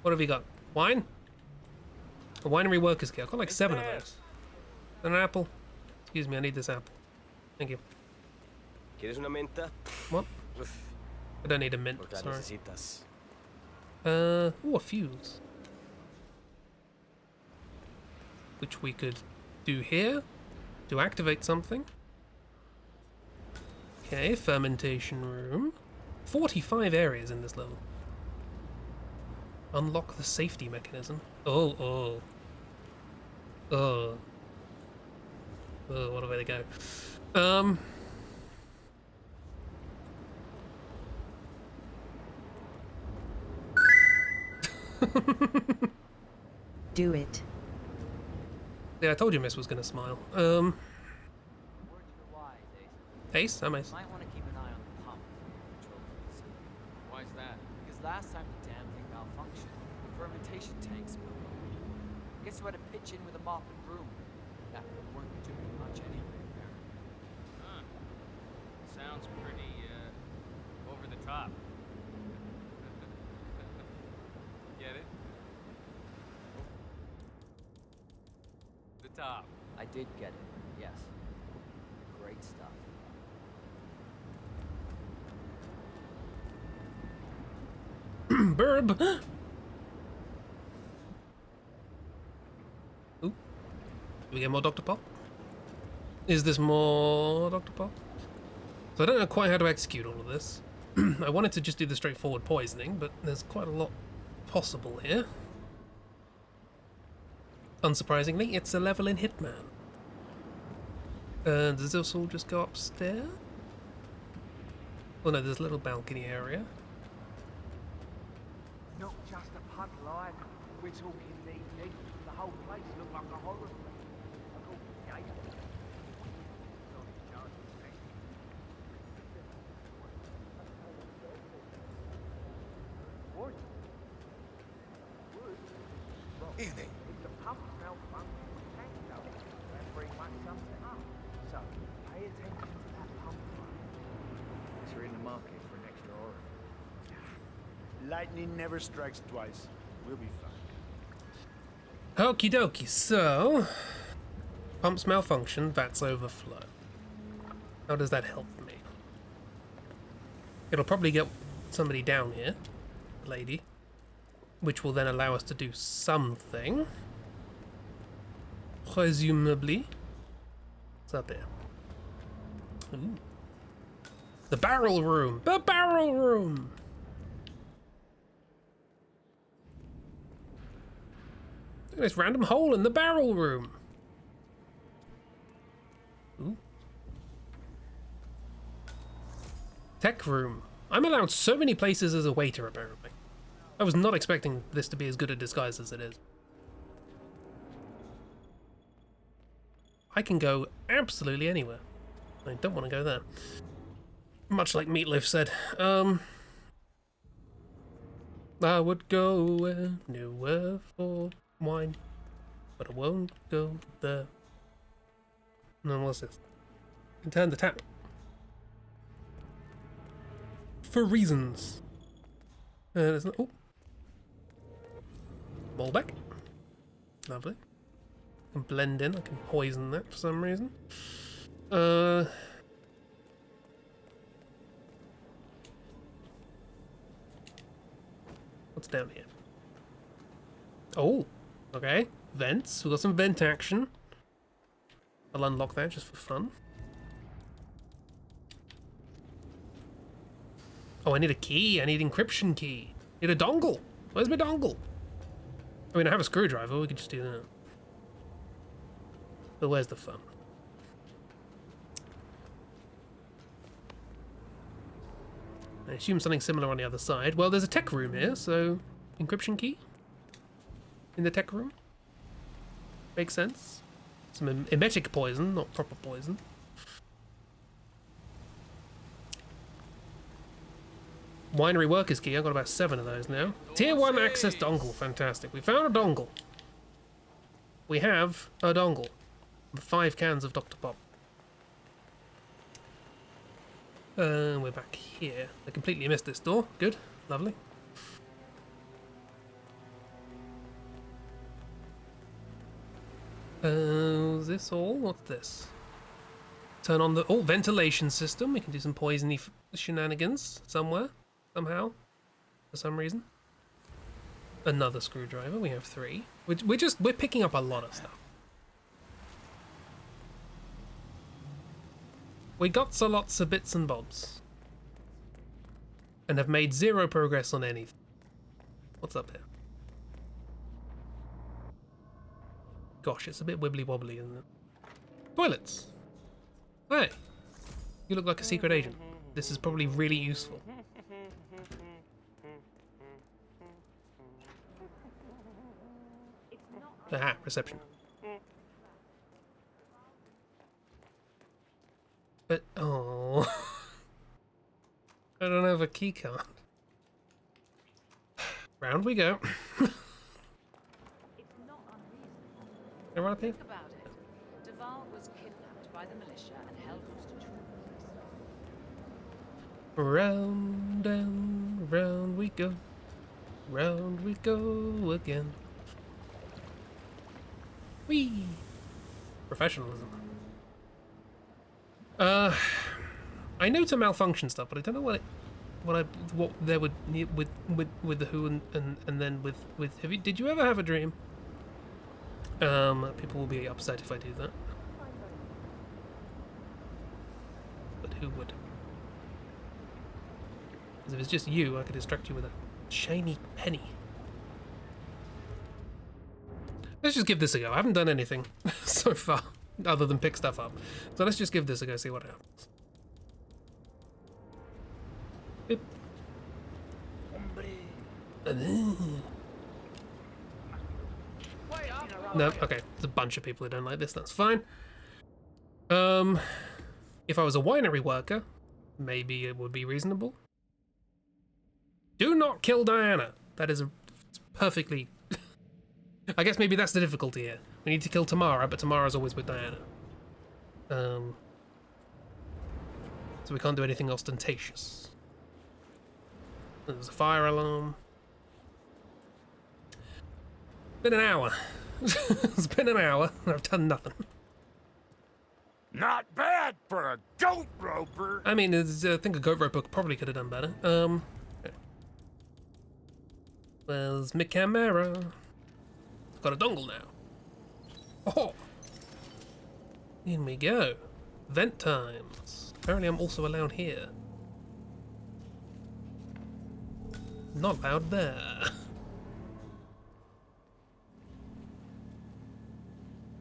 What have you got? Wine? A winery workers kit. I've got like 7 of those. An apple? Excuse me, I need this apple. Thank you. ¿Quieres una menta? What? I don't need a mint, Porque la sorry. necesitas. Ooh, a fuse. Which we could do here to activate something. Okay, fermentation room. 45 areas in this level. Unlock the safety mechanism. Oh. What a way to go. Do it. Yeah, I told you Miss was gonna smile. Ace? I'm Ace. Might want to keep an eye on the pump before you control it. Why is that? Because last time the damn thing malfunctioned, the fermentation tank spilled over. Guess you had to pitch in with a mop and broom. Yeah, we weren't doing much anyway, apparently. Huh. Sounds pretty, over the top. Get it? The top. I did get it, yes. Great stuff. Burb! Ooh. Do we get more Dr. Pop? Is this more Dr. Pop? So I don't know quite how to execute all of this. I wanted to just do the straightforward poisoning, but there's quite a lot possible here. Unsurprisingly, it's a level in Hitman. Does this all just go upstairs? Oh no, there's a little balcony area. Not just a pub line. We're talking knee-deep. The whole place looked like a horror film. I called the gate. Evening. The pump smelled funky with tango. That pretty much sums it up. So, pay attention to that pump line. You're in the market for an extra orifice. Lightning never strikes twice. We'll be fine. Okie dokie, so... Pumps malfunction, vats overflow. How does that help me? It'll probably get somebody down here, lady, which will then allow us to do something. Presumably. What's up there? Ooh. The barrel room! The barrel room! Look at this random hole in the barrel room. Ooh. Tech room. I'm allowed so many places as a waiter, apparently. I was not expecting this to be as good a disguise as it is. I can go absolutely anywhere. I don't want to go there. Much like Meatloaf said. I would go anywhere for wine, but I won't go there. No, what's this? You can turn the tap. For reasons. There's no... Oh. Malbec. Lovely. I can blend in. I can poison that for some reason. What's down here? Oh, okay. Vents. We've got some vent action. I'll unlock that just for fun. Oh, I need a key. I need encryption key. I need a dongle. Where's my dongle? I mean, I have a screwdriver. We could just do that. But where's the fun? I assume something similar on the other side. Well, there's a tech room here, so encryption key in the tech room. Makes sense. Some emetic poison, not proper poison. Winery workers key. I've got about 7 of those now. Tier 1 access dongle. Fantastic. We found a dongle. We have a dongle. 5 cans of Dr. Pop. We're back here. I completely missed this door. Good. Lovely. Is this all? What's this? Turn on the ventilation system. We can do some poisony shenanigans somewhere, somehow, for some reason. Another screwdriver. We have 3. We're picking up a lot of stuff. We got so lots of bits and bobs, and have made 0 progress on anything. What's up here? Gosh, it's a bit wibbly wobbly, isn't it? Toilets. Hey, you look like a secret agent. This is probably really useful. Aha, reception. But, oh, I don't have a key card. Round we go. Everyone up here? Think about it. Duval was kidnapped by the militia and held hostage for weeks. Round and round we go. Round we go again. Whee! Professionalism. I know to malfunction stuff, but I don't know what there would with the who and then with did you ever have a dream? People will be upset if I do that. But who would? Because if it's just you, I could distract you with a shiny penny. Let's just give this a go. I haven't done anything so far, other than pick stuff up. So let's just give this a go, see what happens. Beep. No, okay. There's a bunch of people who don't like this, that's fine. If I was a winery worker, maybe it would be reasonable. Do not kill Diana. That is perfectly... I guess maybe that's the difficulty here. We need to kill Tamara, but Tamara's always with Diana. So we can't do anything ostentatious. There's a fire alarm. Been an hour. It's been an hour and I've done nothing. Not bad for a goat roper. I mean, I think a goat roper probably could have done better. Okay. Where's my camera? I've got a dongle now. Oh! In we go. Vent times. Apparently I'm also allowed here. Not allowed there.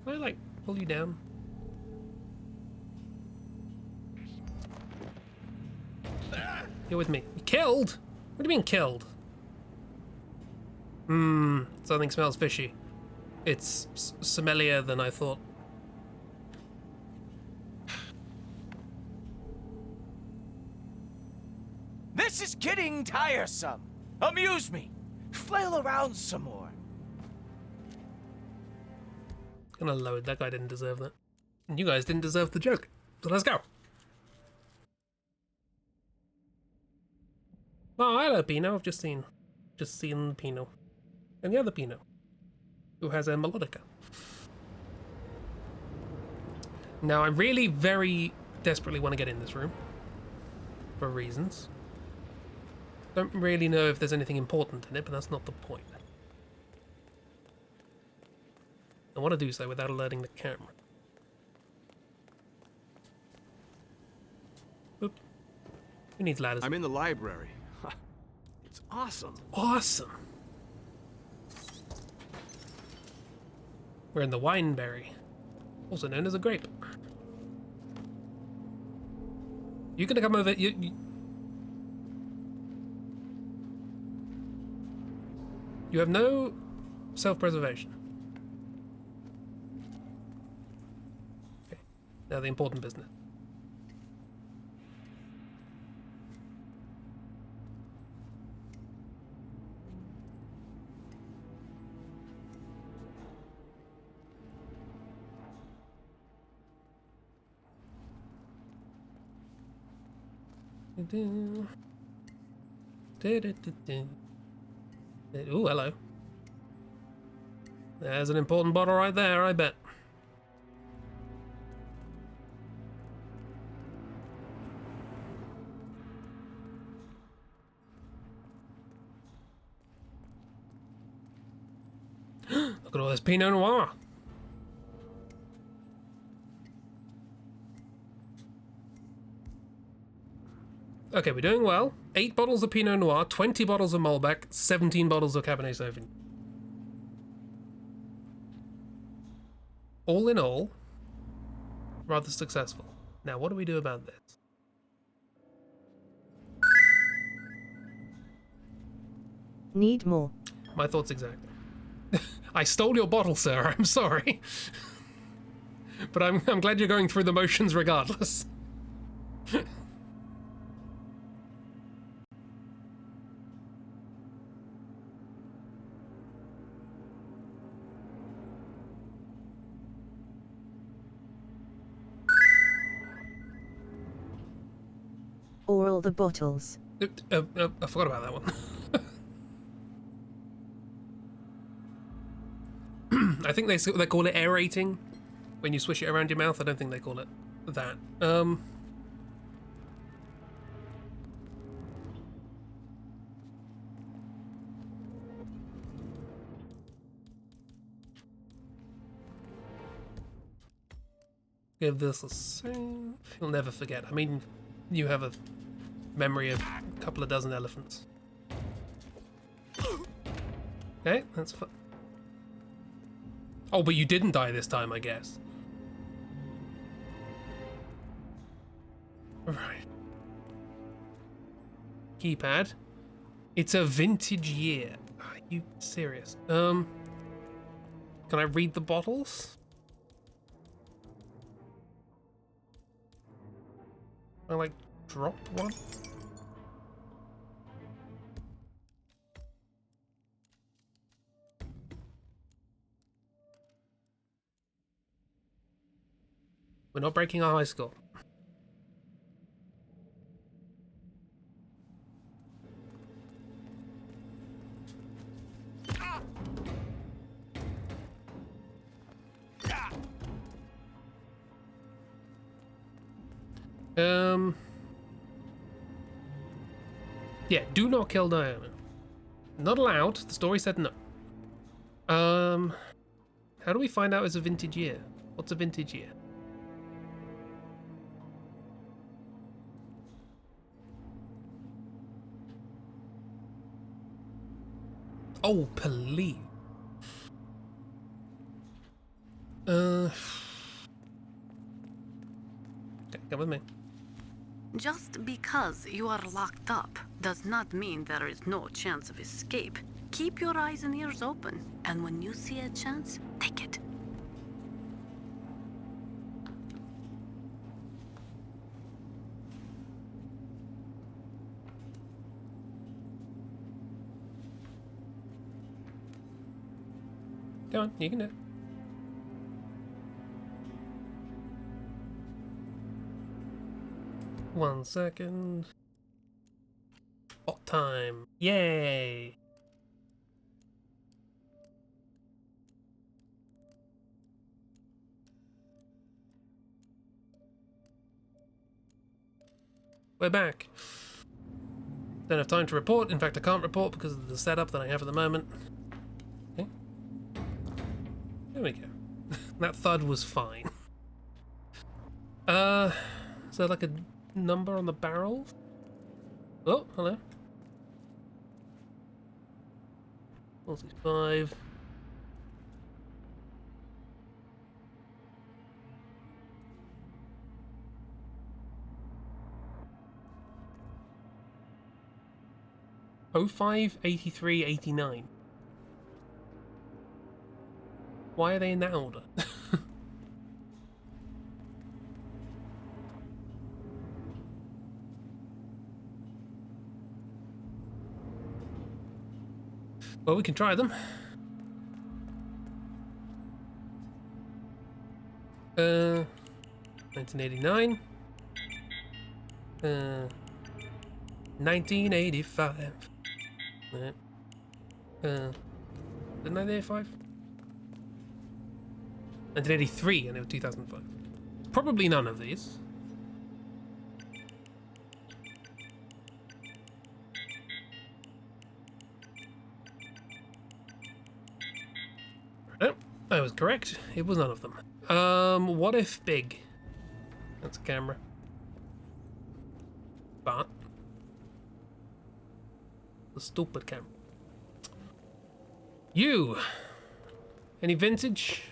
Can I, like, pull you down? You're with me. You killed? What do you mean killed? Something smells fishy. It's smellier than I thought. This is getting tiresome. Amuse me. Flail around some more. Gonna load. That guy didn't deserve that. And you guys didn't deserve the joke. So let's go. Oh, hello, Pino. I've just seen Pino. And the other Pino, who has a melodica. Now, I really very desperately want to get in this room. For reasons. Don't really know if there's anything important in it, but that's not the point. I want to do so without alerting the camera. Oop. Who needs ladders? I'm in the library. It's awesome. Awesome. We're in the wineberry, also known as a grape. You gonna come over? You have no self-preservation. Okay, now the important business. Ooh, hello. There's an important bottle right there, I bet. Look at all this Pinot Noir. Okay, we're doing well. 8 bottles of Pinot Noir, 20 bottles of Malbec, 17 bottles of Cabernet Sauvignon. All in all, rather successful. Now, what do we do about this? Need more. My thoughts exactly. I stole your bottle, sir. I'm sorry. But I'm glad you're going through the motions regardless. Or all the bottles. I forgot about that one. I think they call it aerating when you swish it around your mouth. I don't think they call it that. Give this a save. You'll never forget. I mean, you have a memory of a couple of dozen elephants. Okay, that's fine. Oh, but you didn't die this time, I guess. Right. Keypad. It's a vintage year. Are you serious? Can I read the bottles? I like dropped one. We're not breaking our high score. Yeah, do not kill Diana. Not allowed. The story said no. How do we find out it's a vintage year? What's a vintage year? Oh, please. Okay, come with me. Just because you are locked up does not mean there is no chance of escape. Keep your eyes and ears open, and when you see a chance, take it. Go on, you can do it. One second. Hot time. Yay! We're back. Don't have time to report. In fact, I can't report because of the setup that I have at the moment. Okay. There we go. That thud was fine. Is there like a number on the barrel? Oh, hello. 465. 05, 83, 89. Why are they in that order? Well, we can try them. 1989. 1985. Right. 1985? 1983 and it was 2005. Probably none of these. No, I was correct. It was none of them. What if big? That's a camera. But the stupid camera. You. Any vintage?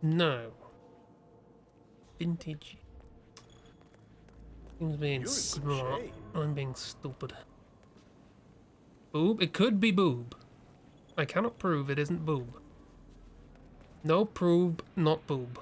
No. Vintage. Seems being smart. I'm being stupid. Boob? It could be boob. I cannot prove it isn't boob. No prove, not boob.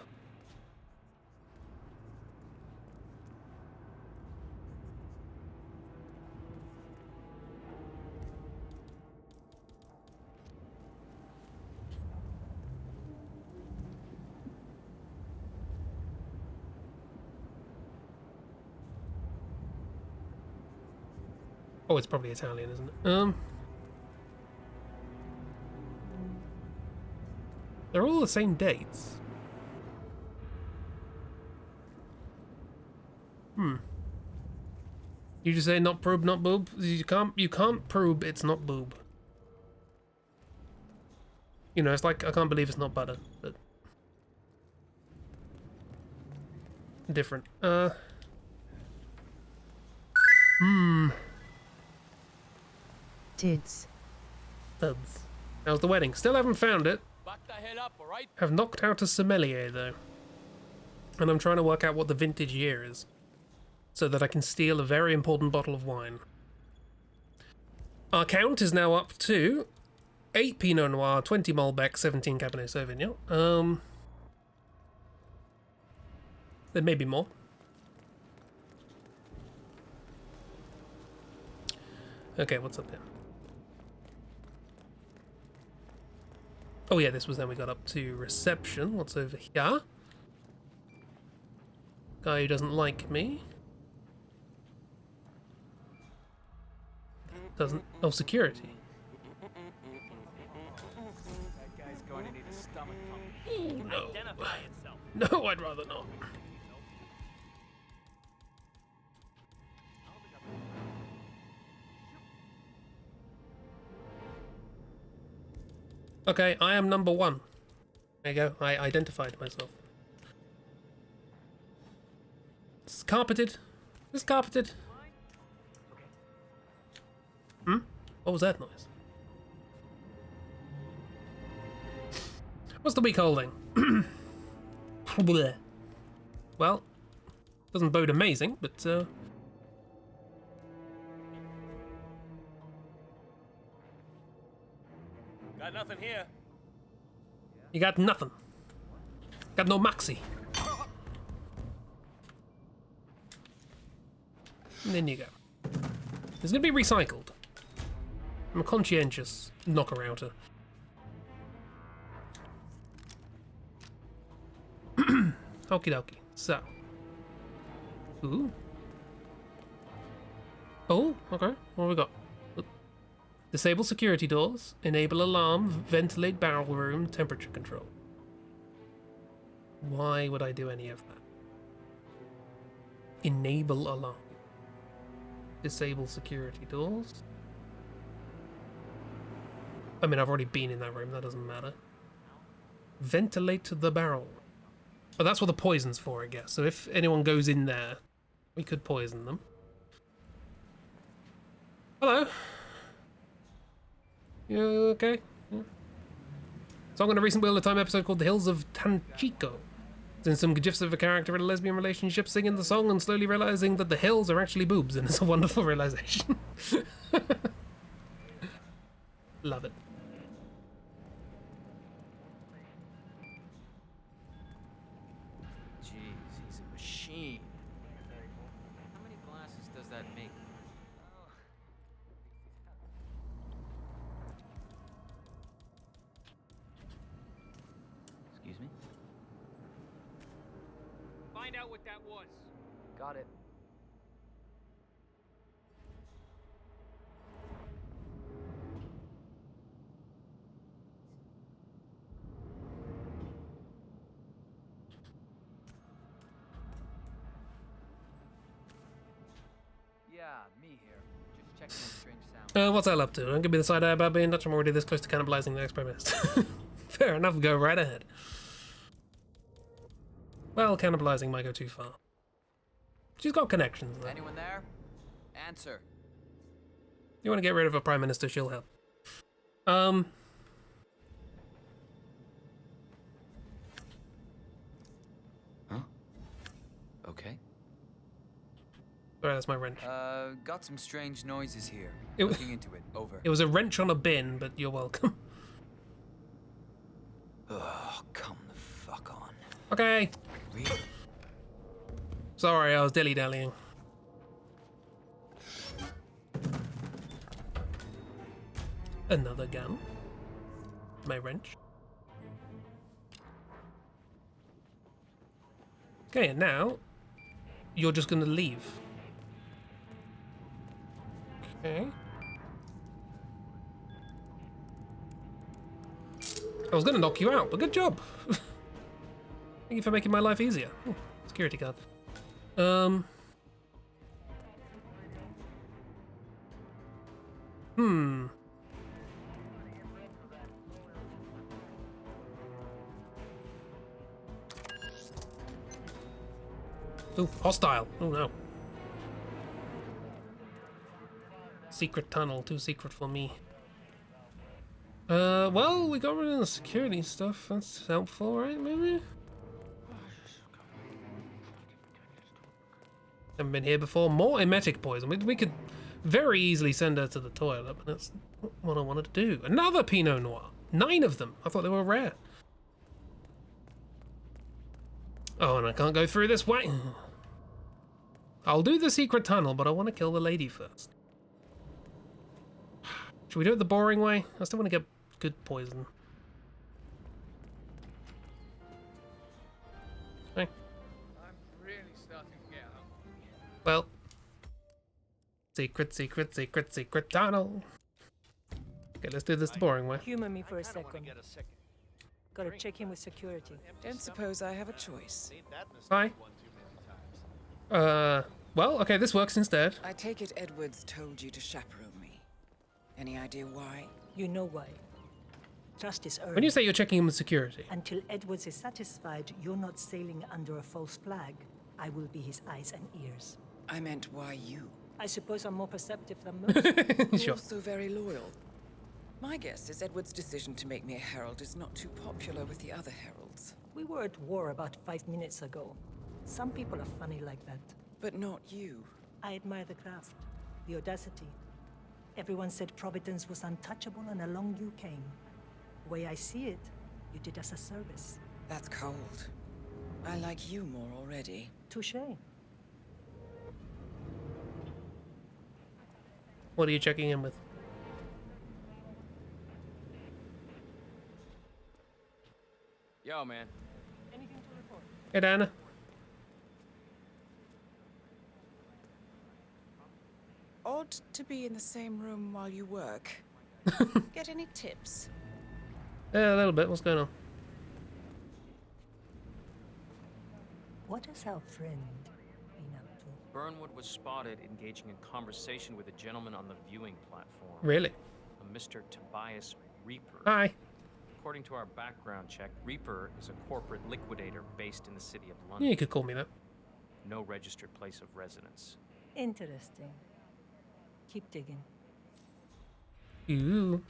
Oh, it's probably Italian, isn't it? They're all the same dates. You just say not probe, not boob. You can't probe it's not boob. You know, it's like I can't believe it's not butter, but different. Tids. Duds. How's the wedding? Still haven't found it. Back the hell up, alright? Have knocked out a sommelier though. And I'm trying to work out what the vintage year is, so that I can steal a very important bottle of wine. Our count is now up to 8 Pinot Noir, 20 Malbec, 17 Cabernet Sauvignon. There may be more. Okay, what's up there? Oh yeah, this was then we got up to reception. What's over here? Guy who doesn't like me. Doesn't... Oh, security. That guy's going to need a stomach pump. Ooh, no. Identify itself. No, I'd rather not. Okay, I am number 1. There you go, I identified myself. It's carpeted. It's carpeted. What was that noise? What's the week holding? Well, doesn't bode amazing, but Got nothing here. you got nothing. Got no moxie. And then you go. It's gonna be recycled. I'm a conscientious knocker-outer. Okie dokie. So. Ooh. Oh, okay. What have we got? Disable security doors. Enable alarm. Ventilate barrel room. Temperature control. Why would I do any of that? Enable alarm. Disable security doors. I mean, I've already been in that room. That doesn't matter. Ventilate the barrel. Oh, that's what the poison's for, I guess. So if anyone goes in there, we could poison them. Hello. You okay? Yeah. Song on a recent Wheel of Time episode called The Hills of Tanchico. It's in some gifs of a character in a lesbian relationship singing the song and slowly realizing that the hills are actually boobs, and it's a wonderful realization. Love it. Jeez, he's a machine. How many glasses does that make? Excuse me? Find out what that was. Got it. Yeah, me here. Just checking on strange sound. What's that up to? Don't give me the side eye about being Dutch. I'm already this close to cannibalizing the next Prime Minister. Fair enough, go right ahead. Well, cannibalizing might go too far. She's got connections, though. Anyone there? Answer. You want to get rid of a Prime Minister, she'll help. Huh? Okay. Sorry, that's my wrench. Got some strange noises here. It Looking into it. Over. It was a wrench on a bin, but you're welcome. Oh, come the fuck on. Okay. Really? Sorry, I was dilly-dallying. Another gun. My wrench. Okay, and now you're just gonna leave. Okay. I was gonna knock you out, but good job. Thank you for making my life easier. Ooh, security card. Ooh, hostile. Oh no. Secret tunnel, too secret for me. Well, we got rid of the security stuff. That's helpful, right? Maybe? Haven't been here before. More emetic poison. We could very easily send her to the toilet, but that's not what I wanted to do. Another Pinot Noir. 9 of them. I thought they were rare. Oh, and I can't go through this way. I'll do the secret tunnel, but I want to kill the lady first. Should we do it the boring way? I still want to get good poison. Okay. I'm really starting to get hungry. Well. Secret, secret, secret, secret tunnel. Okay, let's do this the boring way. Humor me for a second. Gotta check in with security. Don't suppose I have a choice. Hi. Well, okay, this works instead. I take it Edwards told you to chaperone me. Any idea why? You know why. Trust is earned. When you say you're checking in with security. Until Edwards is satisfied you're not sailing under a false flag, I will be his eyes and ears. I meant why you. I suppose I'm more perceptive than most. You're Sure. also very loyal. My guess is Edward's decision to make me a herald is not too popular with the other heralds. We were at war about 5 minutes ago. Some people are funny like that. But not you. I admire the craft, the audacity. Everyone said Providence was untouchable and along you came. The way I see it, you did us a service. That's cold. I like you more already. Touché. What are you checking in with? Yo, man. Anything to report? Hey, Diana. Odd to be in the same room while you work. Get any tips? Yeah, a little bit. What's going on? What has our friend been up to? Burnwood was spotted engaging in conversation with a gentleman on the viewing platform. Really? A Mr. Tobias Reaper. Hi. According to our background check, Reaper is a corporate liquidator based in the city of Yeah, London. you could call me that. No registered place of residence. Interesting. Keep digging. Ooh.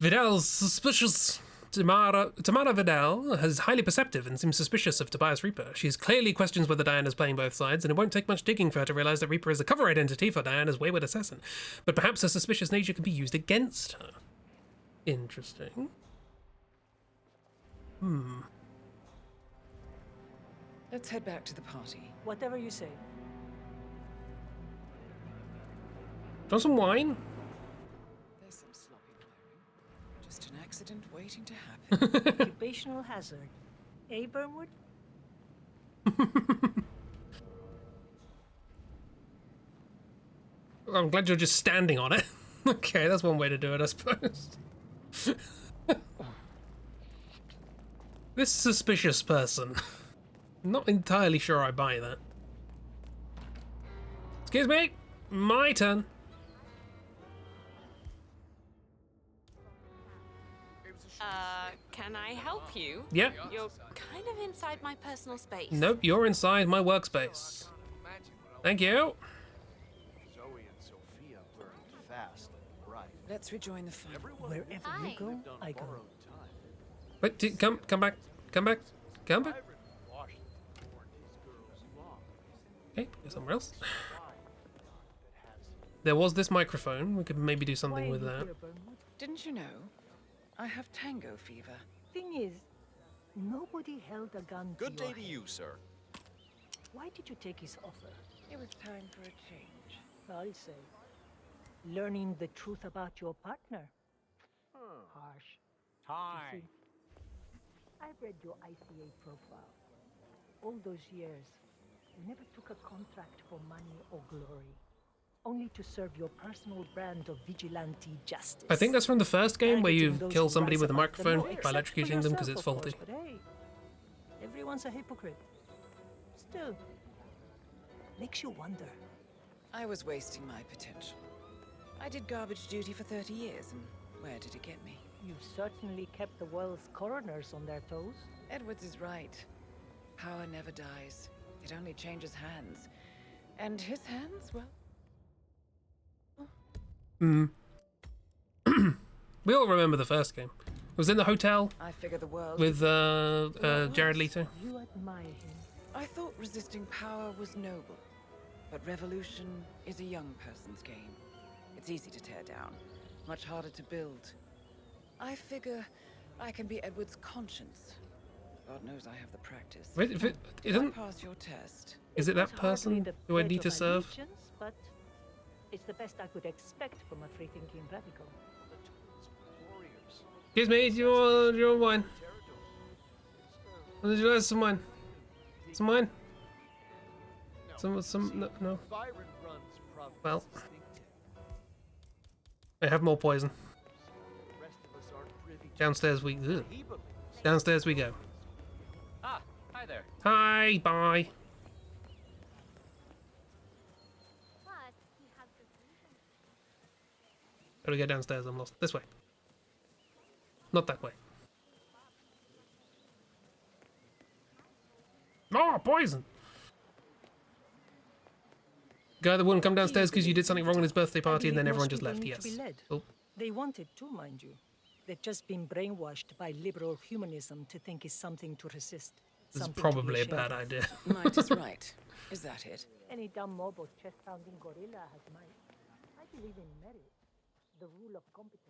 Vidal's suspicious. Tamara Vidal is highly perceptive and seems suspicious of Tobias Reaper. She clearly questions whether Diana's playing both sides, and it won't take much digging for her to realize that Reaper is a cover identity for Diana's wayward assassin. But perhaps her suspicious nature can be used against her. Interesting. Let's head back to the party. Whatever you say. Want some wine? There's some sloppy wiring. Just an accident waiting to happen. Occupational hazard. Eh, Burnwood? I'm glad you're just standing on it. Okay, that's one way to do it, I suppose. This suspicious person. Not entirely sure I buy that. Excuse me, my turn. Can I help you? Yep. You're kind of inside my personal space. Nope, you're inside my workspace. Thank you. Zoe and Sophia burned fast and bright. Let's rejoin the fun. Wherever you go, I go. Wait, come back. Okay, go somewhere else. There was this microphone. We could maybe do something with that. Didn't you know? I have tango fever. Thing is, nobody held a gun Good to day your to head. you, sir. Why did you take his offer? It was time for a change. I'll say. Learning the truth about your partner. Harsh. Time. You see, I've read your ICA profile. All those years, you never took a contract for money or glory. Only to serve your personal brand of vigilante justice. I think that's from the first game where you Targeting those kill who somebody rise with a above the microphone law, by except for electrocuting them because yourself, it's of course, faulty. but hey, everyone's a hypocrite. Still, makes you wonder. I was wasting my potential. I did garbage duty for 30 years, and where did it get me? You certainly kept the world's coroners on their toes. Edwards is right. Power never dies. It only changes hands. And his hands, well... We all remember the first game. It was in the hotel I figure the world with Jared Leto. You admire him. I thought resisting power was noble, but revolution is a young person's game. It's easy to tear down, much harder to build. I figure I can be Edward's conscience. God knows I have the practice. Wait, if it doesn't. Pass your test. Is it that person who I need to serve? But it's the best I could expect from a free-thinking radical. Excuse me, do you want wine? Would you like some wine? Some wine? No. Well, I have more poison. Downstairs we go. Downstairs we go. Ah, hi there. Hi, bye. How do we get downstairs? I'm lost. This way. Not that way. Oh, poison! Guy that wouldn't come downstairs because you did something wrong at his birthday party and then everyone just left. Yes. Oh. They wanted to, mind you. They've just been brainwashed by liberal humanism to think it's something to resist. This is something to be probably a ashamed bad of. idea. Might is right. Is that it? Any dumb mob or chest-pounding gorilla has might. I believe in merit, the rule of competence.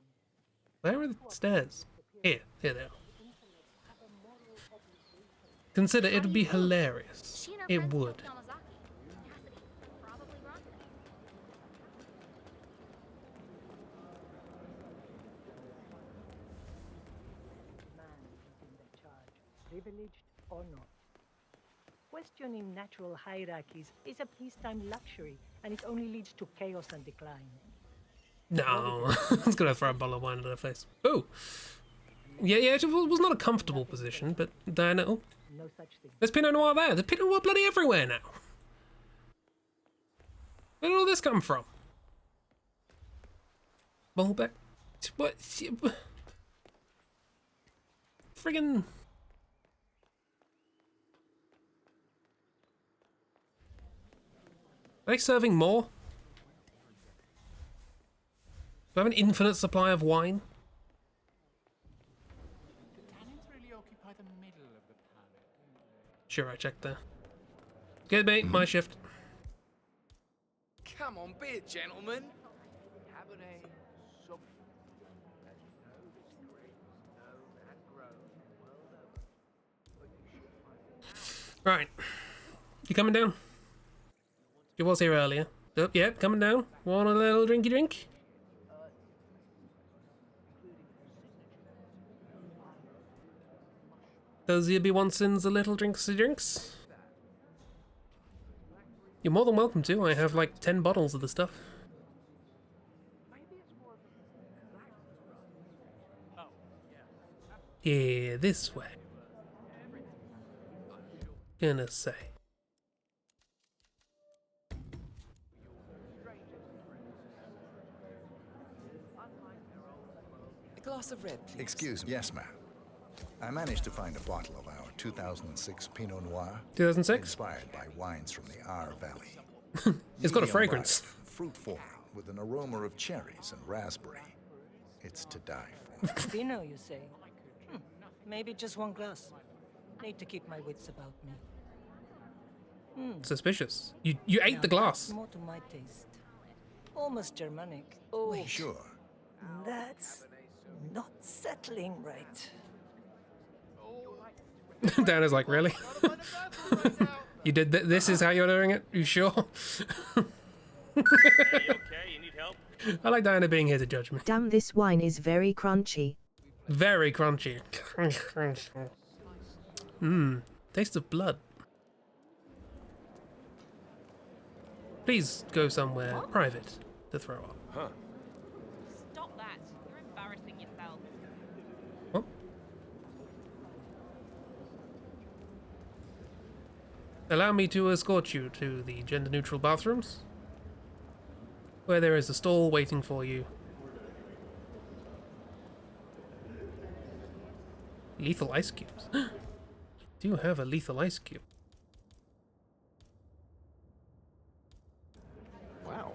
Where are the stairs? Here they are. Consider it would be hilarious. It would. Man is in the charge, privileged or not. Questioning natural hierarchies is a peacetime luxury, and it only leads to chaos and decline. No, I was gonna throw a bottle of wine at her face. Oh, yeah, it was not a comfortable position, but Diana. Oh, No such thing. there's Pinot Noir there. There's Pinot Noir bloody everywhere now. Where did all this come from? Malbec. What? Friggin'. Are they serving more? Do I have an infinite supply of wine? occupy the middle of the planet. Sure, I checked there. Good, mate. My shift. Come on, be a gentleman. Cabernet Sauvignon. As you know, this grape is known and grown the world over. But you should find it. Right. You coming down? You was here earlier. Oh, yeah, coming down. Want a little drinky drink? Does you be wanting a little drinks? You're more than welcome to. I have like 10 bottles of the stuff. Yeah, this way. Gonna say. A glass of red, please. Excuse me. Yes, ma'am. I managed to find a bottle of our 2006 Pinot Noir. 2006? Inspired by wines from the Aar Valley. It's got a Medium fragrance. ripe, fruit-forward, with an aroma of cherries and raspberry. It's to die for. Pinot, you say? Maybe just one glass. Need to keep my wits about me. Suspicious. You ate the glass. More to my taste. Almost Germanic. Oh, Wait. Sure. That's not settling right. Diana's like, really? You did this is how you're doing it? You sure? Hey, you okay? You need help? I like Diana being here to judge me. Damn, this wine is very crunchy. Very crunchy. Mmm. Taste of blood. Please go somewhere private to throw up. Huh. Stop that. You're embarrassing yourself. What? Allow me to escort you to the gender-neutral bathrooms, where there is a stall waiting for you. Lethal ice cubes. You do have a lethal ice cube. Wow.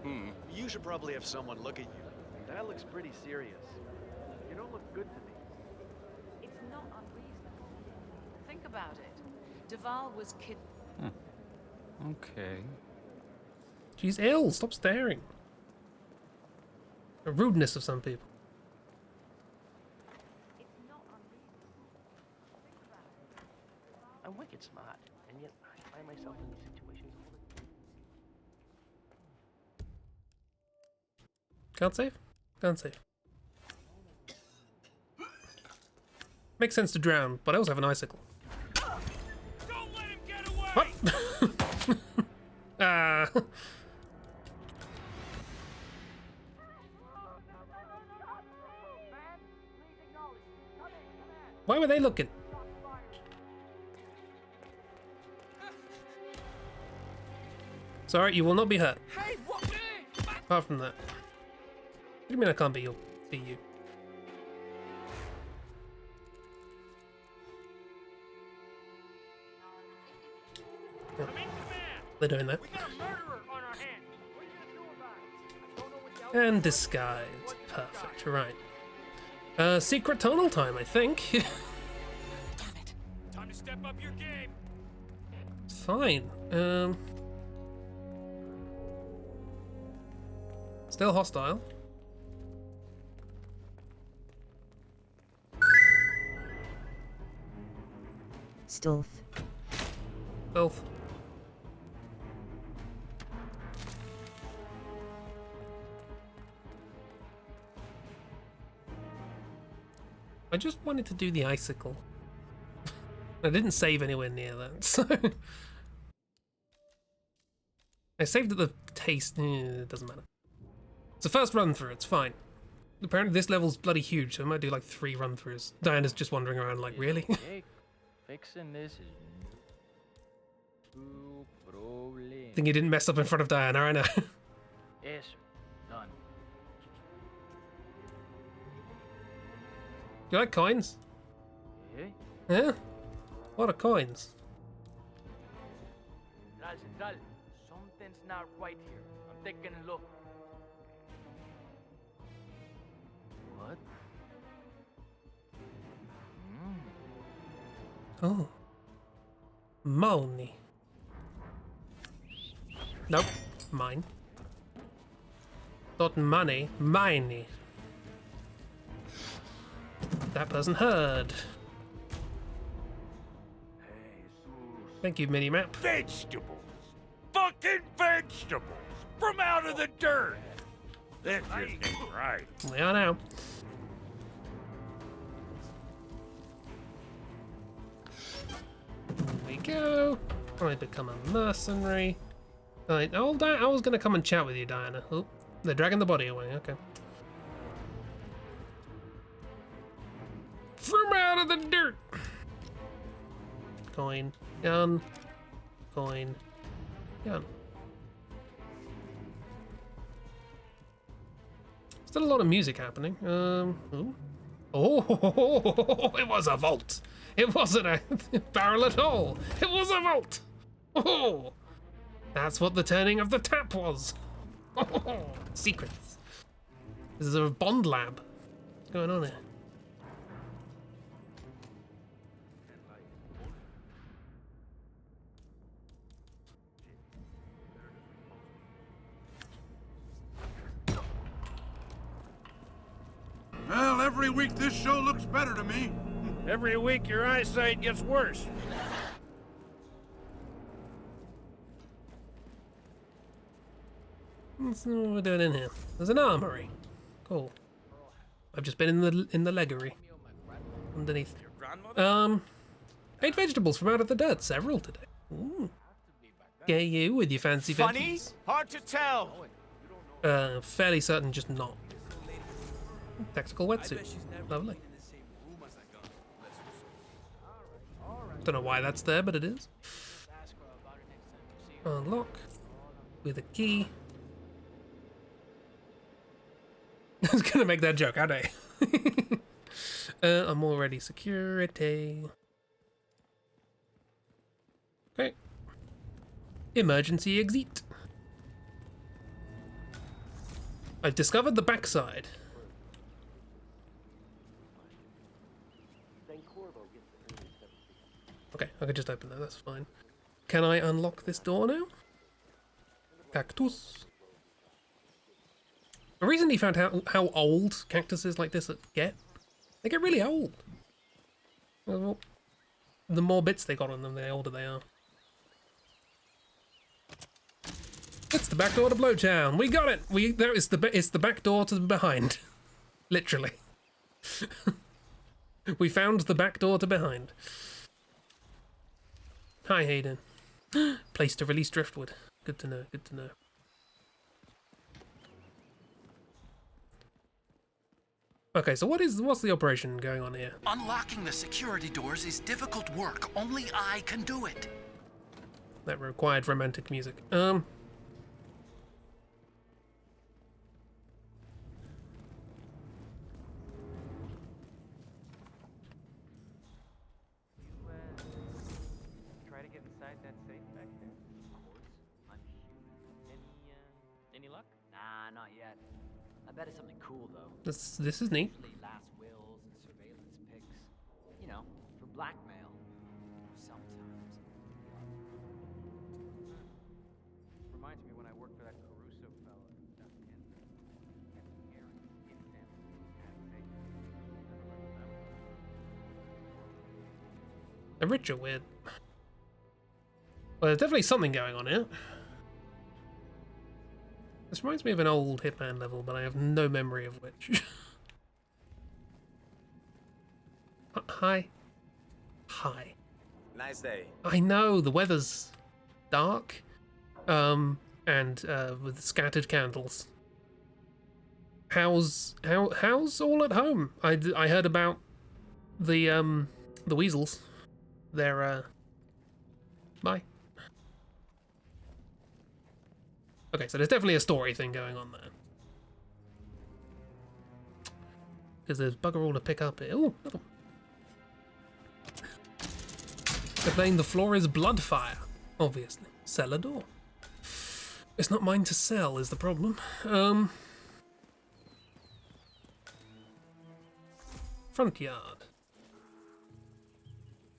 You should probably have someone look at you. That looks pretty serious. You don't look good to me. It's not unreasonable. Think about it. Duval was kid. Okay. She's ill. Stop staring. The rudeness of some people. I'm wicked smart, and yet I find myself in these situations all the time. Can't save? Can't save. Makes sense to drown, but I also have an icicle. Don't let him get away! What? Ah. Why were they looking? Sorry, you will not be hurt. Hey, what? Apart from that. What do you mean I can't be you? Be you? Oh. They're doing that. And disguised. Perfect, right. Secret tunnel time, I think. Time to step up your game. Fine. Still hostile. Stealth. Stealth. I just wanted to do the icicle. I didn't save anywhere near that, so... I saved at the taste. It doesn't matter. It's the first run through, it's fine. Apparently this level's bloody huge, so I might do like 3 run throughs. Diana's just wandering around like, really? Fixing this is no problem. Think you didn't mess up in front of Diana, I know. Yes, done. You like coins? Yeah? Yeah? A lot of coins. Central, something's not right here. I'm taking a look. What? Oh. Money. Nope. Mine. Not money. Miney. That person heard. Thank you, Minimap. Vegetables! Fucking vegetables! From out of the dirt! That just ain't right. We are now. There we go. I become a mercenary. Right, I was gonna come and chat with you, Diana. Oh, they're dragging the body away. Okay. From out of the dirt. Coin, gun, coin, gun. Still a lot of music happening. Ooh. Oh, it was a vault. It wasn't a barrel at all. It was a vault. Oh, that's what the turning of the tap was. Oh, secrets. This is a Bond lab. What's going on here? Well, every week this show looks better to me. Every week your eyesight gets worse. Let's see what we're doing in here. There's an armory. Cool. I've just been in the leggery. Underneath. 8 vegetables from out of the dirt. Several today. Ooh. Get you with your fancy Funny? veggies. Hard to tell. Fairly certain just not. Tactical wetsuit. Lovely. Don't know why that's there, but it is. Unlock. With a key. I was gonna make that joke, aren't I? I'm already security. Okay. Emergency exit. I've discovered the backside. Okay, I can just open that, that's fine. Can I unlock this door now? Cactus. I recently found out how old cactuses like this get. They get really old. Well, the more bits they got on them, the older they are. It's the back door to Blowtown. We got it. It's the back door to behind. Literally. We found the back door to behind. Hi, Hayden. Place to release driftwood. Good to know. Good to know. Okay, so what's the operation going on here? Unlocking the security doors is difficult work. Only I can do it. That required romantic music. Try to get inside that safe back there? Of course. I'm human. Any luck? Nah, not yet. I bet it's something cool though. This is neat. Usually last wills and surveillance pics. You know, for blackmail. Sometimes. Reminds me when I worked for that Caruso fella. The rich are weird. Well, there's definitely something going on here. This reminds me of an old Hitman level, but I have no memory of which. Hi. Hi. Nice day. I know, the weather's dark. And with scattered candles. How's all at home? I heard about the weasels. They're bye. Okay, so there's definitely a story thing going on there. Because there's bugger all to pick up here. Ooh, another one. They're playing The Floor is Bloodfire, obviously. Cellar door. It's not mine to sell is the problem. Front yard.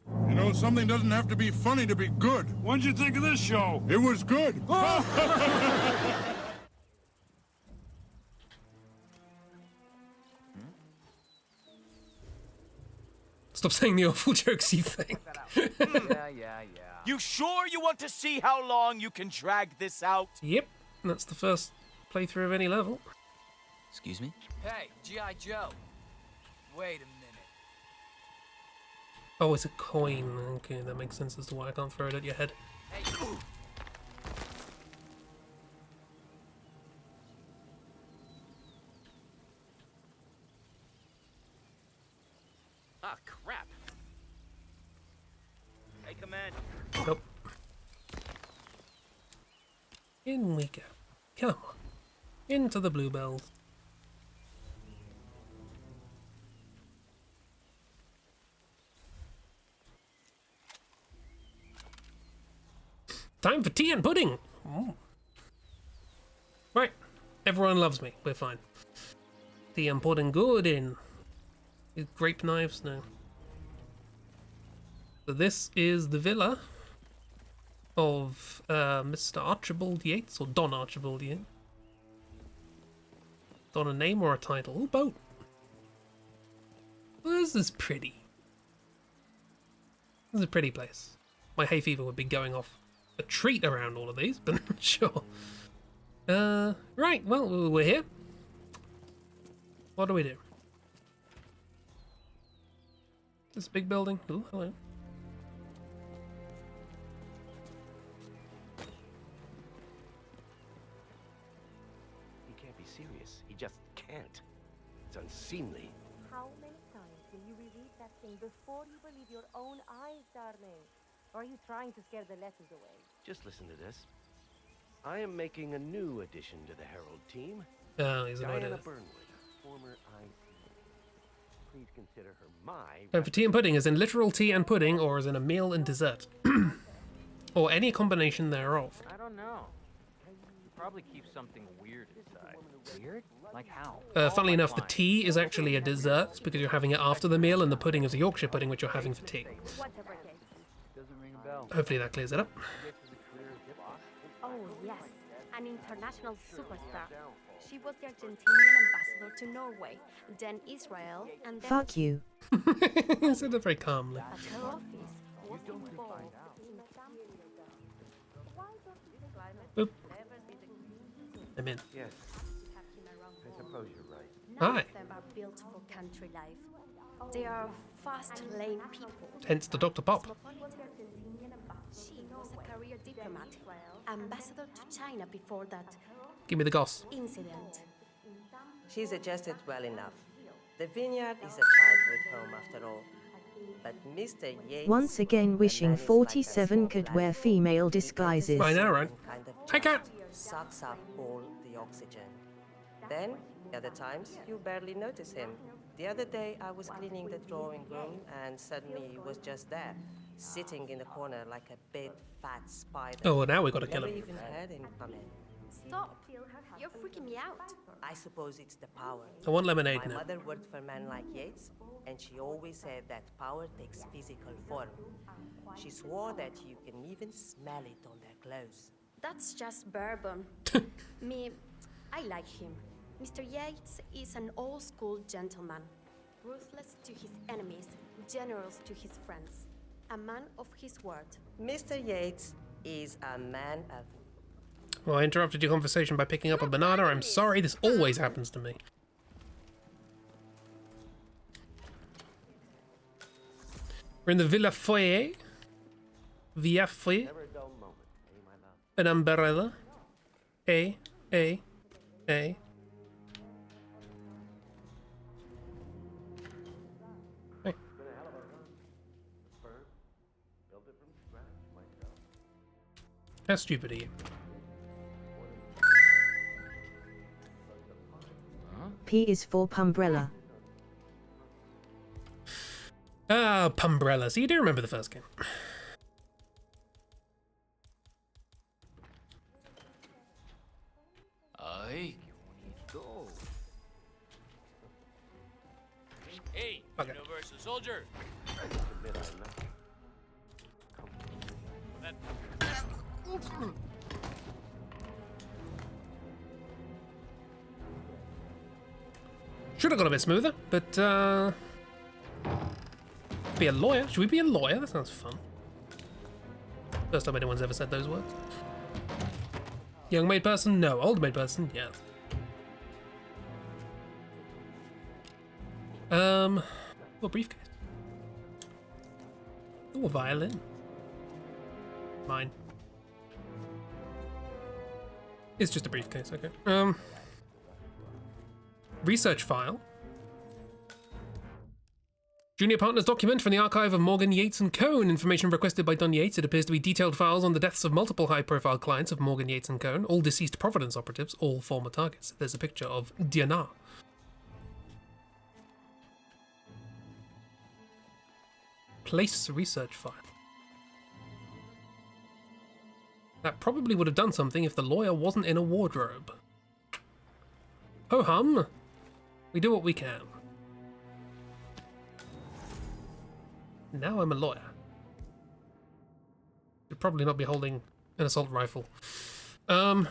You know, something doesn't have to be funny to be good. What'd you think of this show? It was good. Stop saying the awful jokes you think. yeah. You sure you want to see how long you can drag this out? Yep, that's the first playthrough of any level. Excuse me? Hey, G.I. Joe. Wait a minute. Oh, it's a coin. Okay, that makes sense as to why I can't throw it at your head. Hey. Ah, crap. Hey, Command. Nope. In we go. Come on. Into the bluebells. Time for tea and pudding. Mm. Right. Everyone loves me. We're fine. Tea and pudding good in. With grape knives? No. So this is the villa of Mr. Archibald Yates, or Don Archibald Yates. Don a name or a title? Ooh, boat. Well, this is pretty. This is a pretty place. My hay fever would be going off a treat around all of these, but sure. Right, well, we're here. What do we do? This big building. Ooh, hello. He can't be serious. He just can't. It's unseemly. How many times will you reread that thing before you believe your own eyes, darling? Or are you trying to scare the letters away? Just listen to this. I am making a new addition to the Herald team. Oh, he's Diana annoyed. Burnwood, former IC. Please consider her my... Time for tea and pudding, as in literal tea and pudding, or as in a meal and dessert. Or any combination thereof. I don't know. You probably keep something weird inside. Weird? Like how? Funnily enough, the tea is actually a dessert because you're having it after the meal, and the pudding is a Yorkshire pudding, which you're having for tea. Doesn't ring a bell. Hopefully that clears it up. Oh, yes. An international superstar. She was the Argentinian ambassador to Norway, then Israel, and then... Fuck you. He said that very calmly. At her office was involved Boop. I'm in. Yes. I suppose you're right. None Hi. of them are built for country life. They are fast-lane people. Hence the Dr. Pop. She was a career diplomat, ambassador to China before that Give me the goss. incident. She suggested well enough. The vineyard is a childhood home after all. But Mr. Yates... Once again wishing 47 could wear female disguises. I know, right? Kind of Hi, cat. sucks up all the oxygen. Then, other times, you barely notice him. The other day, I was cleaning the drawing room, and suddenly he was just there, sitting in the corner like a big, fat spider. Oh, well, now we gotta kill Never him. even heard him come in. Stop! You're freaking me out. I suppose it's the power. I want lemonade My now. mother worked for a man like Yates, and she always said that power takes physical form. She swore that you can even smell it on their clothes. That's just bourbon. I like him. Mr. Yates is an old-school gentleman. Ruthless to his enemies, generous to his friends. A man of his word. Mr. Yates is a man of... Well, I interrupted your conversation by picking up a banana. I'm sorry, this always happens to me. We're in the Villa Foyer. Villa Foyer. An umbrella. A. Hey. How stupid are you? P is for Pumbrella. Ah, Pumbrella. So you do remember the first game. Aye. Go. Hey, Okay. Universal Soldier. Should have gone a bit smoother, but be a lawyer. Should we be a lawyer? That sounds fun. First time anyone's ever said those words. Young maid person? No. Old maid person? Yeah. Oh, a briefcase. Oh, a violin. Mine. It's just a briefcase, okay. Research file. Junior partners document from the archive of Morgan, Yates & Cohn. Information requested by Don Yates. It appears to be detailed files on the deaths of multiple high-profile clients of Morgan, Yates & Cohn, all deceased Providence operatives, all former targets. There's a picture of Diana. Place research file. That probably would have done something if the lawyer wasn't in a wardrobe. Ho-hum. We do what we can. Now I'm a lawyer. Should probably not be holding an assault rifle. Ah,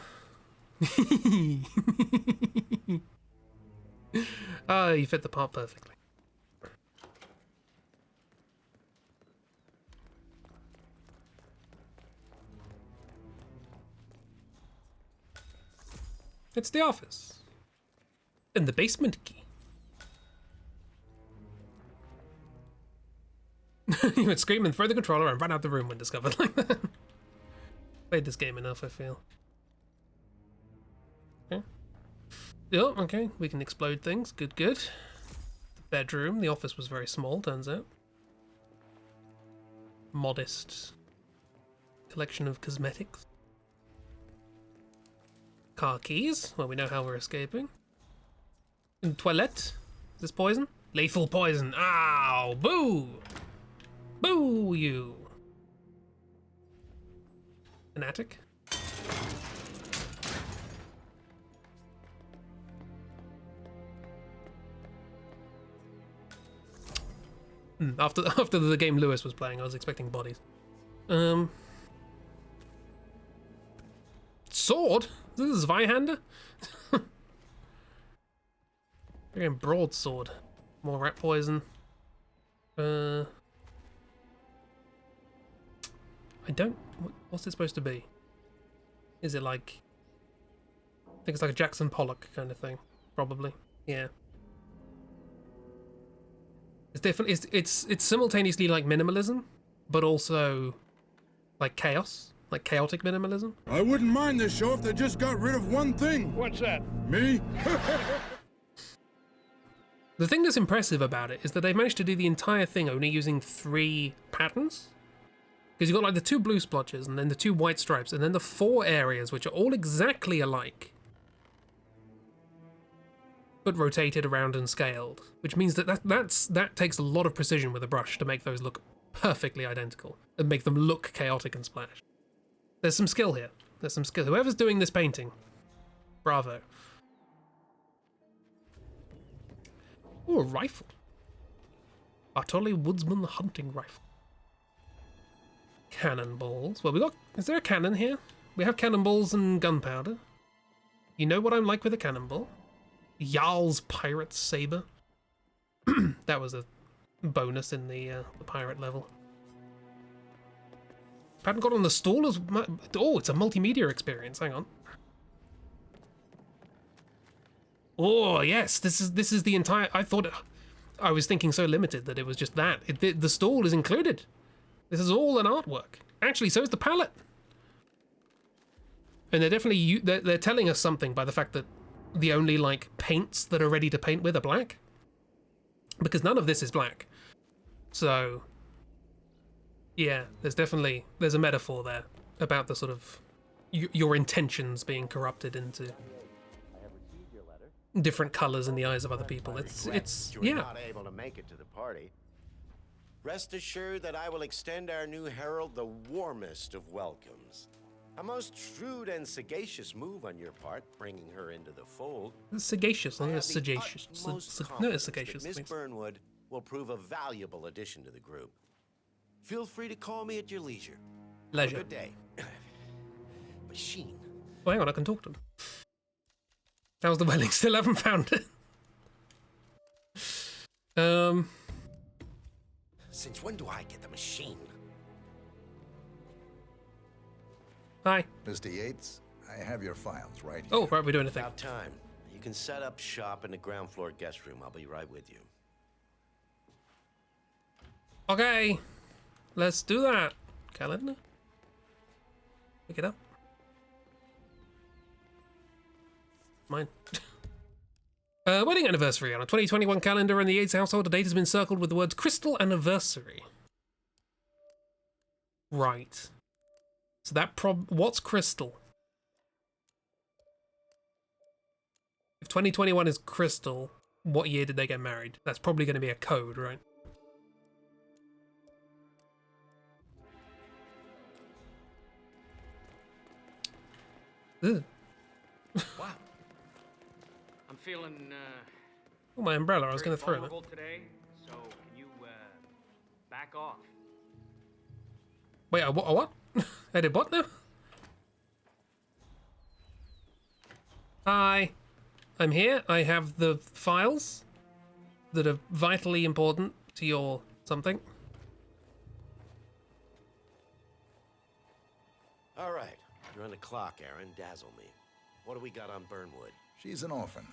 you fit the part perfectly. It's the office. And the basement key. You would scream and throw the controller and run out the room when discovered like that. Played this game enough, I feel. Okay. Oh, okay. We can explode things. Good, good. The bedroom. The office was very small, turns out. Modest collection of cosmetics. Car keys. Well, we know how we're escaping. And toilette. Is this poison? Lethal poison. Ow! Boo! Boo, you! An attic? After the game Lewis was playing, I was expecting bodies. Sword? This is Zweihander? Again, broadsword. More rat poison. I don't... What's it supposed to be? Is it like... I think it's like a Jackson Pollock kind of thing. Probably. Yeah. It's different. It's simultaneously like minimalism, but also like chaos. Like chaotic minimalism. I wouldn't mind this show if they just got rid of one thing. What's that? Me? The thing that's impressive about it is that they've managed to do the entire thing only using 3 patterns. Because you've got like the 2 blue splotches and then the 2 white stripes and then the 4 areas which are all exactly alike. But rotated around and scaled. Which means that takes a lot of precision with a brush to make those look perfectly identical. And make them look chaotic and splashed. There's some skill here. There's some skill. Whoever's doing this painting, bravo. Ooh, a rifle. Bartoli Woodsman hunting rifle. Cannonballs. Well, we got... Is there a cannon here? We have cannonballs and gunpowder. You know what I'm like with a cannonball? Jarl's pirate saber. That was a bonus in the pirate level. Hadn't got on the stall as... Oh, it's a multimedia experience. Hang on. Oh, yes. This is the entire... I was thinking so limited that it was just that. The stall is included. This is all an artwork. Actually, so is the palette. And they're definitely... They're telling us something by the fact that the only, like, paints that are ready to paint with are black. Because none of this is black. So... Yeah, there's a metaphor there about the sort of your intentions being corrupted into different colors in the eyes of other people. It's you were not able to make it to the party. Rest assured that I will extend our new herald the warmest of welcomes. A most shrewd and sagacious move on your part, bringing her into the fold. Sagacious, not sagacious. No, it's sagacious. Miss Burnwood will prove a valuable addition to the group. Feel free to call me at your leisure. Leisure. Good day. Machine. Oh, hang on, I can talk to him. How's the wedding? Still haven't found it. Since when do I get the machine? Hi. Mr. Yates, I have your files right here. Oh, right, we're doing a thing. About time. You can set up shop in the ground floor guest room. I'll be right with you. Okay, let's do that. Calendar. Pick it up. Mine. Wedding anniversary on a 2021 calendar in the Yates household. A date has been circled with the words crystal anniversary. Right. So that what's crystal? If 2021 is crystal, what year did they get married? That's probably going to be a code, right? Ugh. Wow. I'm feeling, Oh, my umbrella. I was going to throw it. vulnerable today, so can you, back off? Wait, a what? I did what now? Hi. I'm here. I have the files that are vitally important to your something. All right. You're on the clock, Aaron. Dazzle me. What do we got on Burnwood? She's an orphan.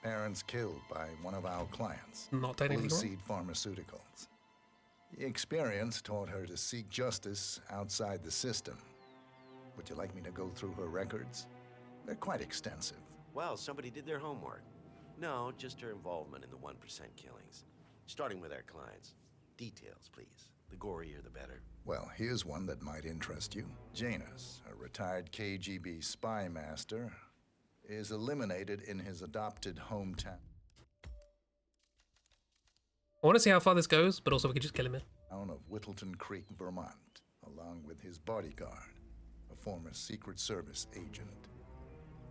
Parents killed by one of our clients. Not technically Blue correct. Seed Pharmaceuticals. The experience taught her to seek justice outside the system. Would you like me to go through her records? They're quite extensive. Well, somebody did their homework. No, just her involvement in the 1% killings. Starting with our clients. Details, please. The gorier, the better. Well, here's one that might interest you. Janus, a retired KGB spy master, is eliminated in his adopted hometown. I want to see how far this goes, but also we could just kill him here. Town of Whittleton Creek, Vermont, along with his bodyguard, a former Secret Service agent.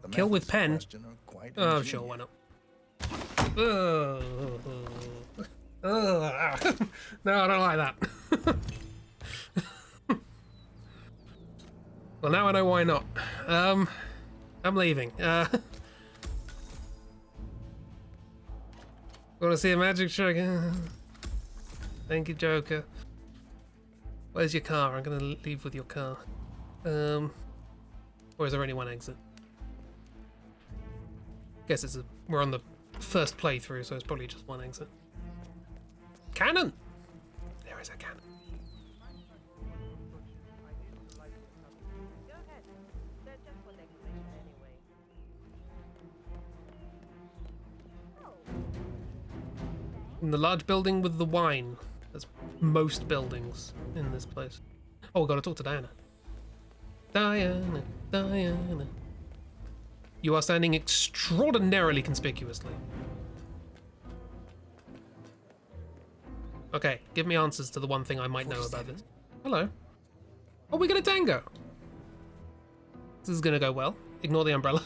The Kill with methods in pen? question are quite Oh, sure, why not? No, I don't like that. Well, now I know why not. I'm leaving. Want to see a magic trick? Thank you, Joker. Where's your car? I'm gonna leave with your car. Or is there only one exit? Guess we're on the first playthrough, so it's probably just one exit. Cannon! There is a cannon. In the large building with the wine. There's most buildings in this place. Oh, we gotta talk to Diana. Diana, Diana. You are standing extraordinarily conspicuously. Okay, give me answers to the one thing I might know about this. Hello. Oh, we got a tango. This is gonna go well. Ignore the umbrella.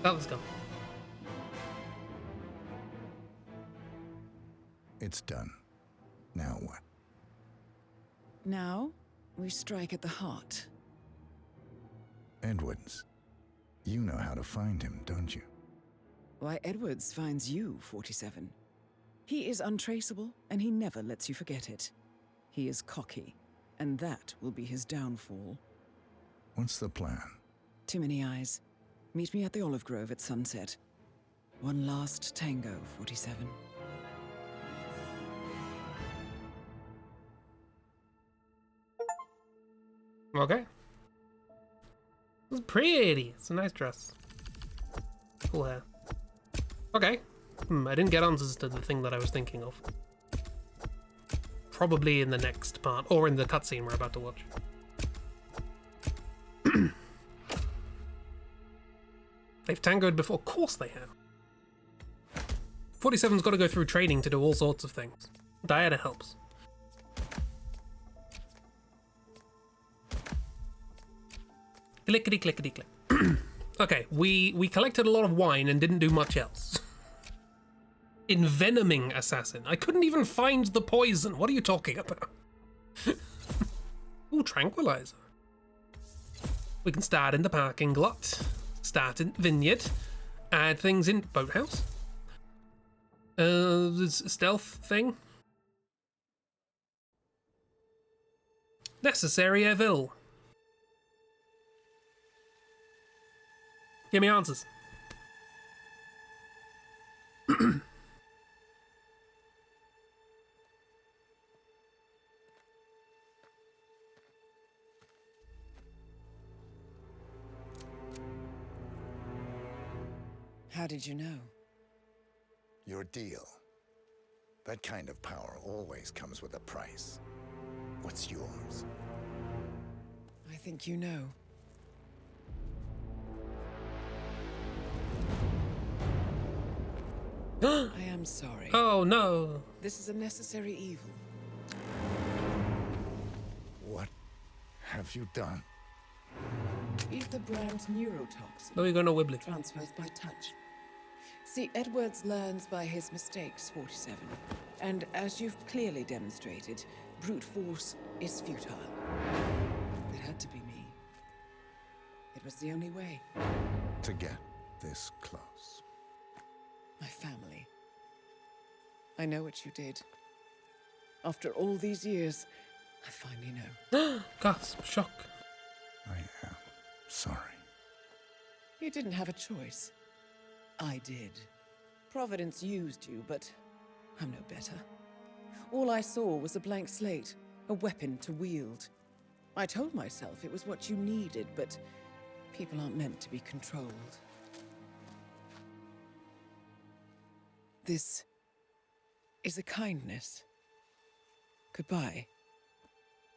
That was gone. It's done. Now what? Now, we strike at the heart. Edwards. You know how to find him, don't you? Why, Edwards finds you, 47. He is untraceable, and he never lets you forget it. He is cocky, and that will be his downfall. What's the plan? Too many eyes. Meet me at the Olive Grove at sunset. One last tango, 47. Okay. It's pretty. It's a nice dress. Cool hair. Okay. I didn't get answers to the thing that I was thinking of. Probably in the next part, or in the cutscene we're about to watch. They've tangoed before. Of course they have. 47's got to go through training to do all sorts of things. Diana helps. Clickety clickety click. Okay, we collected a lot of wine and didn't do much else. Envenoming assassin. I couldn't even find the poison. What are you talking about? Ooh, tranquilizer. We can start in the parking lot, start in vineyard, add things in boathouse. There's a stealth thing. Necessary evil. Give me answers. How did you know? Your deal. That kind of power always comes with a price. What's yours? I think you know. I am sorry. Oh no. This is a necessary evil. What have you done? Ether brand neurotoxin. Oh, you're gonna wibbly. Transfers by touch. See, Edwards learns by his mistakes, 47. And as you've clearly demonstrated, brute force is futile. It had to be me. It was the only way. To get this close. My family. I know what you did. After all these years, I finally know. Gasp, shock. I am sorry. You didn't have a choice. I did. Providence used you, but I'm no better. All I saw was a blank slate, a weapon to wield. I told myself it was what you needed, but people aren't meant to be controlled. This is a kindness. Goodbye,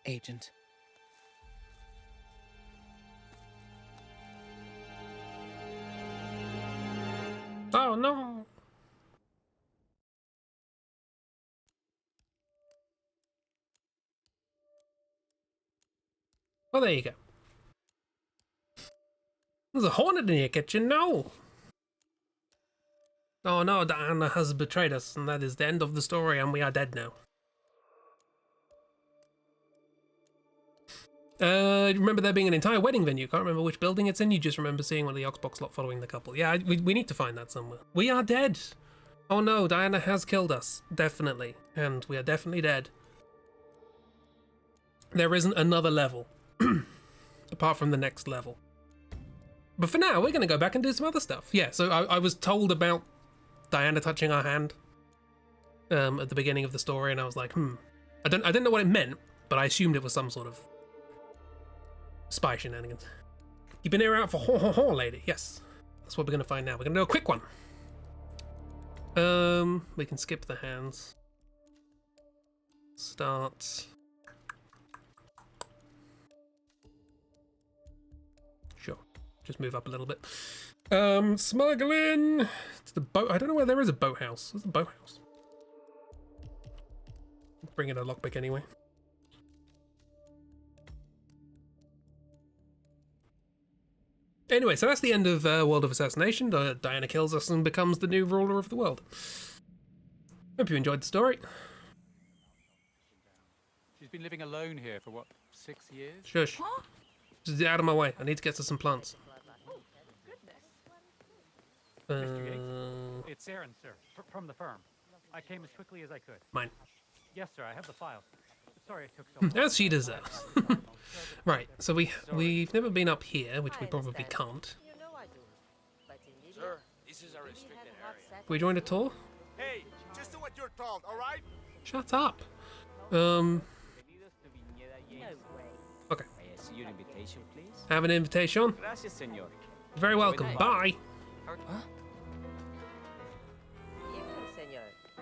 Agent. Oh no. Well, there you go. There's a hornet in your kitchen. No. Oh no, Diana has betrayed us, and that is the end of the story, and we are dead now. Remember there being an entire wedding venue. Can't remember which building it's in. You just remember seeing one of the Oxbox lot following the couple. Yeah, we need to find that somewhere. We are dead. Oh no, Diana has killed us. Definitely. And we are definitely dead. There isn't another level. Apart from the next level. But for now, we're going to go back and do some other stuff. Yeah, so I was told about Diana touching our hand at the beginning of the story, and I was like, I didn't know what it meant, but I assumed it was some sort of spy shenanigans. You've been here out for ho, lady. Yes, that's what we're going to find now. We're going to do a quick one. We can skip the hands. Start. Sure. Just move up a little bit. Smuggling. It's the boat. I don't know where there is a boathouse. Where's the boathouse? Bring in a lockpick anyway. Anyway, so that's the end of World of Assassination. Diana kills us and becomes the new ruler of the world. Hope you enjoyed the story. She's been living alone here for what, 6 years? Shush. Huh? Just out of my way. I need to get to some plants. Mr. Yates, it's Aaron, sir, from the firm. I came as quickly as I could. Mine. Yes, sir, I have the file. Sorry it took so long. As she deserves. Right, so we've never been up here, which we probably can't. Sir, this is a restricted area. We joined a tour? Hey, just do what you're told, all right? Shut up. Okay. Your invitation, please. Have an invitation. Gracias, señor. Very welcome. Bye. Huh?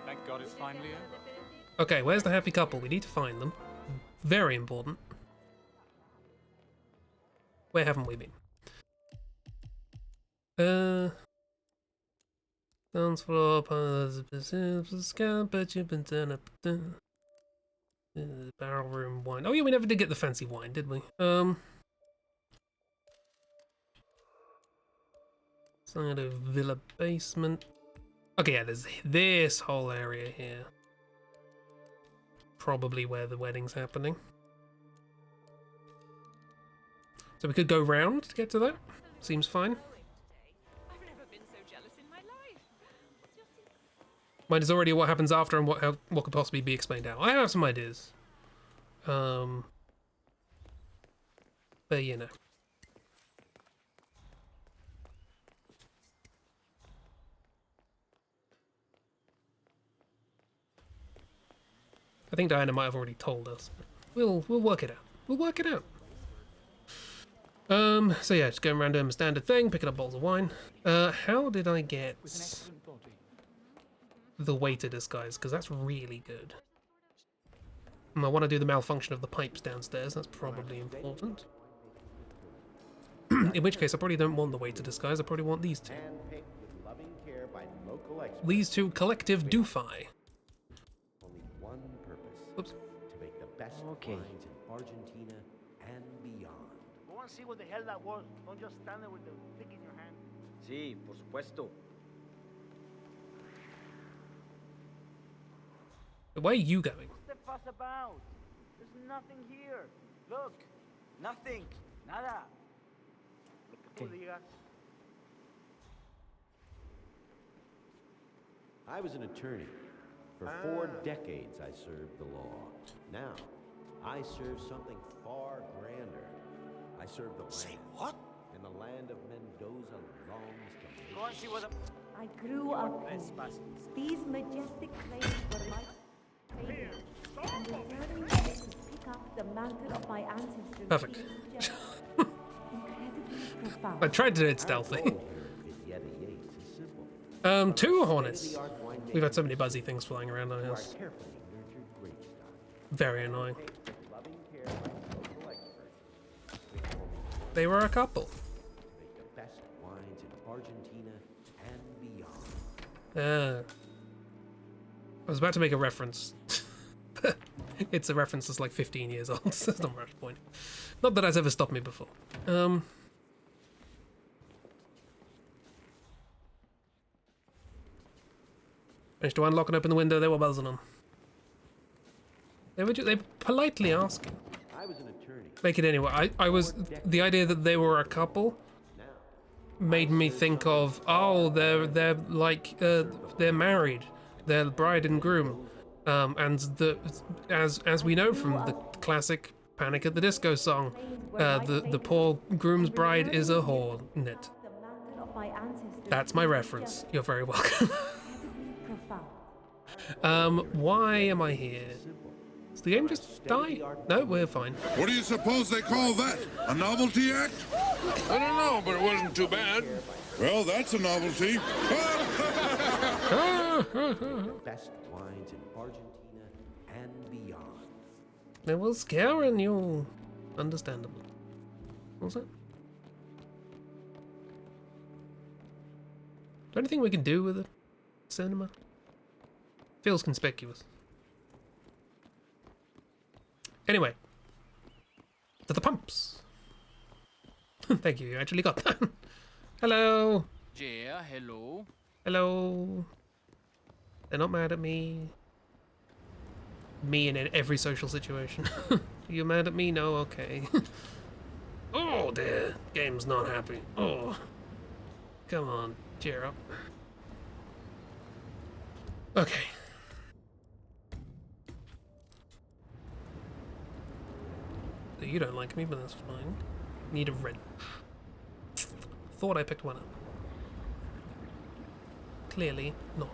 Thank God it's finally over. Okay, where's the happy couple? We need to find them. Very important. Where haven't we been? Dance floor, barrel room wine. Oh yeah, we never did get the fancy wine, did we? Side of villa basement. Okay, yeah, there's this whole area here. Probably where the wedding's happening. So we could go round to get to that. Seems fine. I've never been so jealous in my life. Mine is already what happens after and what could possibly be explained out. I have some ideas. But you know. I think Diana might have already told us. We'll work it out. We'll work it out. So yeah, just going around doing my standard thing, picking up bottles of wine. How did I get the waiter disguise? Because that's really good. And I want to do the malfunction of the pipes downstairs. That's probably important. In which case, I probably don't want the waiter disguise. I probably want these two. These two collective doofi. Only one purpose. Oops. To make the best wines in Argentina and beyond. Go and see what the hell that was. Don't just stand there with the stick in your hand. Sí, por supuesto. Where are you going? What's the fuss about? There's nothing here. Look. Nothing. Nada. Lo que tú digas. I was an attorney. For 4 decades, I served the law. Now, I serve something far grander. I serve the land. Say what? And the land of Mendoza longs to make. Go and see what the... I grew up here. These majestic plains were my favorite. And the journey to pick up the mantle of my ancestors Perfect. is just incredibly profound. I tried to do it stealthy. 2 hornets. We've had so many buzzy things flying around our house. Very annoying. They were a couple. The best wines in Argentina and beyond. I was about to make a reference. It's a reference that's like 15 years old, so there's not much point. Not that that's ever stopped me before. Managed to unlock and open the window. They were buzzing on. They were politely asking. I was an attorney. Make it anyway. I was the idea that they were a couple made me think of, oh, they're like they're married. They're bride and groom. And as we know from the classic Panic at the Disco song, the poor groom's bride is a hornet. That's my reference. You're very welcome. Why am I here? Does the game just die? No, we're fine. What do you suppose they call that? A novelty act? I don't know, but it wasn't too bad. Well, that's a novelty. Best wines in Argentina and beyond. It was scary, you understandable. What was that? Is there anything we can do with it? Cinema? Feels conspicuous. Anyway. To the pumps. Thank you, you actually got that. Hello. Yeah, hello. Hello. They're not mad at me. Me in every social situation. Are you mad at me? No? Okay. Oh dear. Game's not happy. Oh. Come on. Cheer up. Okay. You don't like me, but that's fine. Need a red. Thought I picked one up. Clearly not.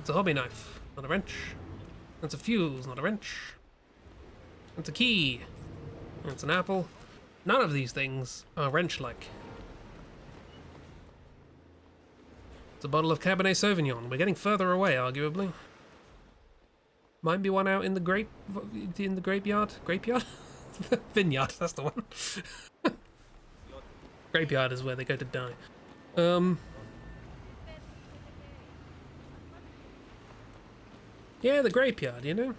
It's a hobby knife, not a wrench. It's a fuse, not a wrench. It's a key. It's an apple. None of these things are wrench-like. It's a bottle of Cabernet Sauvignon. We're getting further away, arguably. Might be one out in the grapeyard? Grapeyard? Vineyard, that's the one. Grapeyard is where they go to die. Yeah, the grapeyard, you know?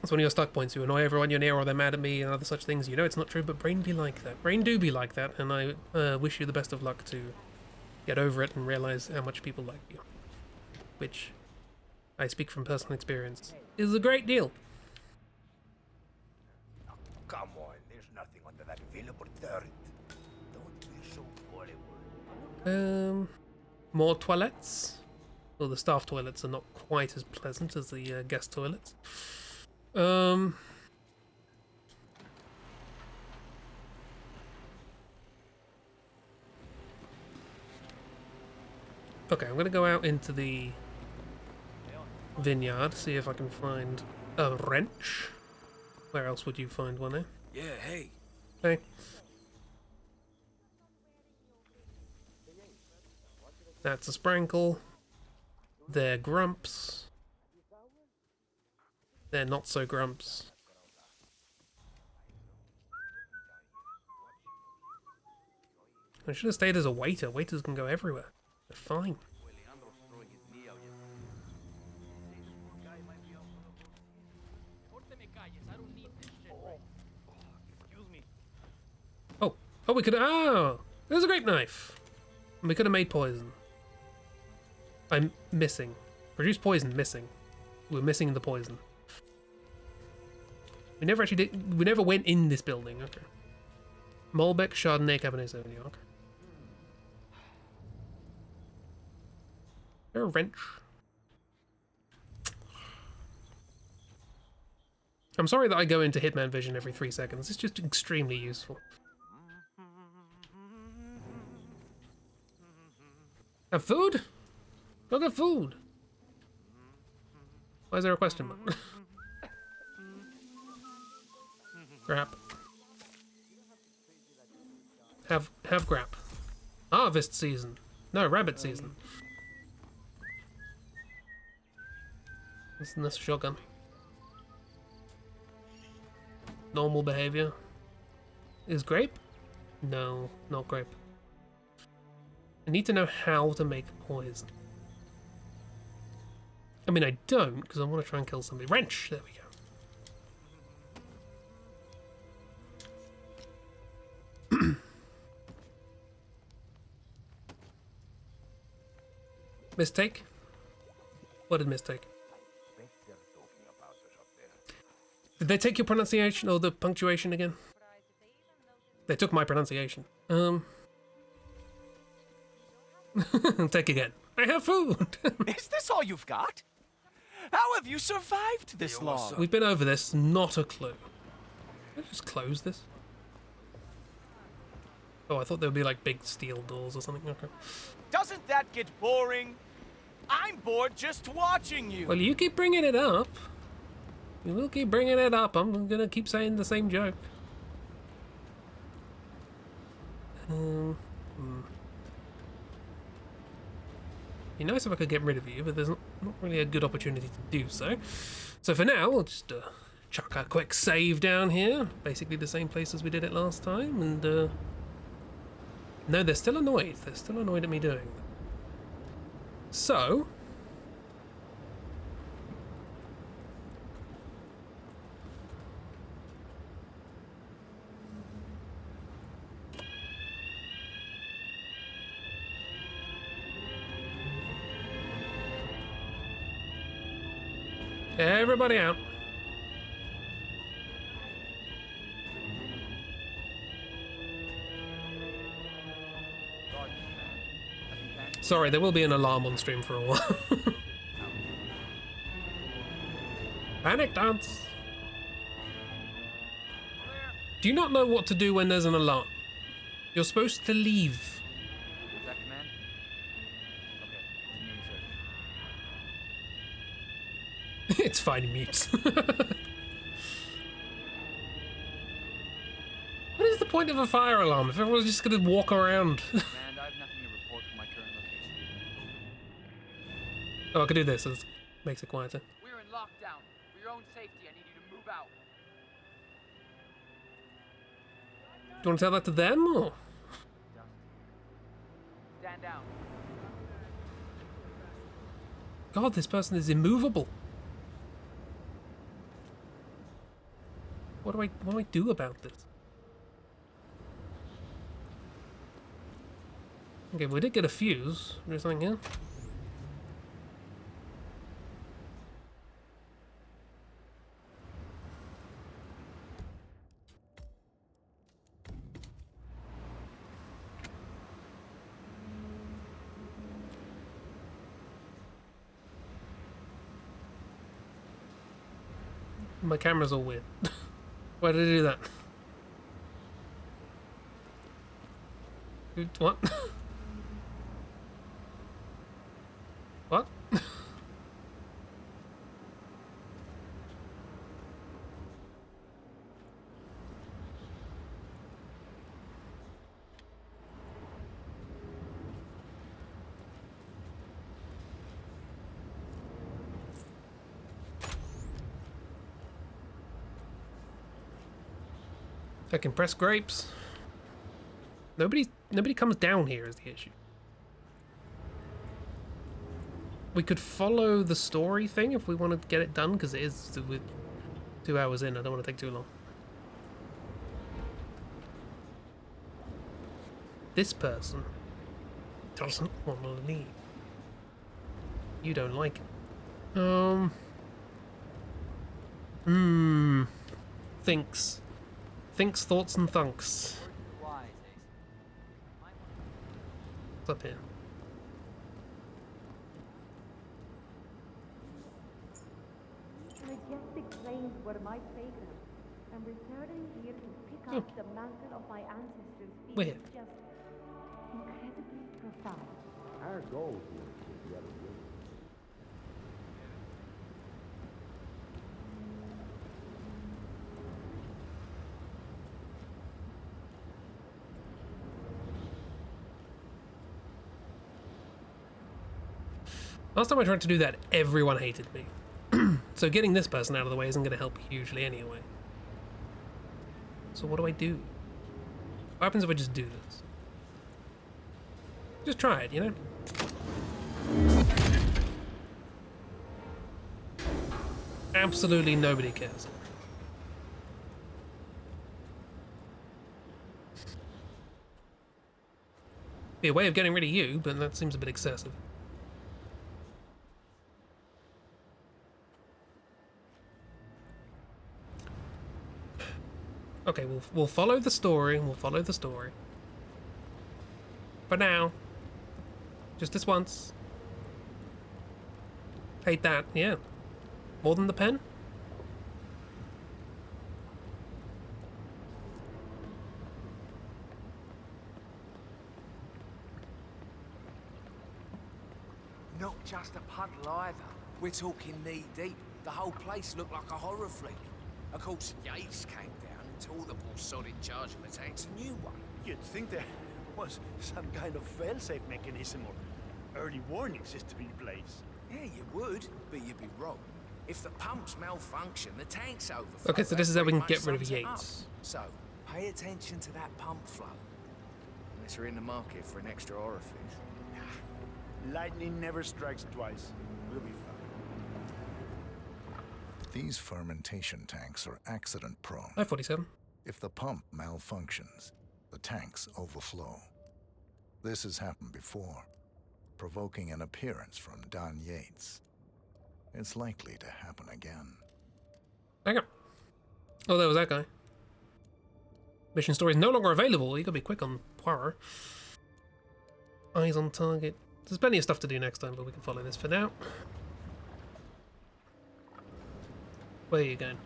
That's one of your stuck points. You annoy everyone you're near, or they're mad at me, and other such things. You know it's not true, but brain be like that. Brain do be like that, and I wish you the best of luck to get over it and realize how much people like you. Which, I speak from personal experience, is a great deal. Come on, there's nothing under that available turret. Don't be so gullible. More toilets. Well, the staff toilets are not quite as pleasant as the guest toilets. Okay, I'm gonna go out into the vineyard, see if I can find a wrench. Where else would you find one, eh? Yeah, hey. Hey. That's a sprankle. They're grumps. They're not so grumps. I should have stayed as a waiter. Waiters can go everywhere. They're fine. Oh, we could. Oh, there's a grape knife. And we could have made poison. I'm missing. Produce poison. Missing. We're missing the poison. We never actually did. We never went in this building. Okay. Malbec, Chardonnay, Cabernet Sauvignon. Okay. Is there a wrench? I'm sorry that I go into Hitman Vision every 3 seconds. It's just extremely useful. Have food? Go get food. Why is there a question mark? Grap. Have grap. Harvest season. No, rabbit season. Isn't this a shotgun? Normal behavior. Is grape? No, not grape. I need to know how to make poison. I mean, I don't, because I want to try and kill somebody. Wrench! There we go. Mistake? What did mistake? Did they take your pronunciation or the punctuation again? They took my pronunciation. Take again. I have food. Is this all you've got? How have you survived this long? We've been over this, not a clue. Can I just close this? Oh, I thought there would be like big steel doors or something. Okay. Doesn't that get boring? I'm bored just watching you. Well, you keep bringing it up. You will keep bringing it up. I'm gonna keep saying the same joke. Be nice if I could get rid of you, but there's not really a good opportunity to do so. So for now, we'll just chuck a quick save down here. Basically the same place as we did it last time, and no, they're still annoyed. They're still annoyed at me doing that. So everybody out. Sorry, there will be an alarm on stream for a while. Panic dance. Do you not know what to do when there's an alarm? You're supposed to leave. Was that command? Okay, continuing search. It's fine, mute. What is the point of a fire alarm if everyone's just gonna walk around? Command, I have nothing to report from my current location. Oh, I could do this. It makes it quieter. We're in lockdown. For your own safety, I need you to move out. Do you want to tell that to them, or? Stand down. God, this person is immovable. What do I do about this? Okay, we did get a fuse. There's something here. My camera's all weird. Why did I do that? What? What? I can press grapes. Nobody comes down here is the issue. We could follow the story thing if we want to get it done, because it is 2 hours in. I don't want to take too long. This person doesn't want to leave. You don't like it. Thinks, thoughts, and thunks. What's up here? Majestic plains were my playground, and returning here to pick up the mantle of my ancestors We're feels here. just incredibly profound. Our goal here is the other way. Last time I tried to do that, everyone hated me. So getting this person out of the way isn't going to help hugely anyway. So what do I do? What happens if I just do this? Just try it, you know? Absolutely nobody cares. Be a way of getting rid of you, but that seems a bit excessive. Okay, we'll follow the story. We'll follow the story. For now. Just this once. Hate that, yeah. More than the pen? Not just a puddle either. We're talking knee deep. The whole place looked like a horror flick. Of course, Yates came down and tore the bullsod in charge of the tank's a new one. You'd think there was some kind of fail-safe mechanism or early warning system in place. Yeah, you would, but you'd be wrong. If the pumps malfunction, the tank's overflow. Okay, so this is how we can get rid of That pretty much Yates. sums it up. So, pay attention to that pump flow. Unless you're in the market for an extra orifice. Lightning never strikes twice. We'll be fine. These fermentation tanks are accident-prone. 547. If the pump malfunctions, the tanks overflow. This has happened before, provoking an appearance from Don Yates. It's likely to happen again. Hang on. Oh, there was that guy. Mission story is no longer available. You gotta be quick on Poirot. Eyes on target. There's plenty of stuff to do next time, but we can follow this for now. Where are you going?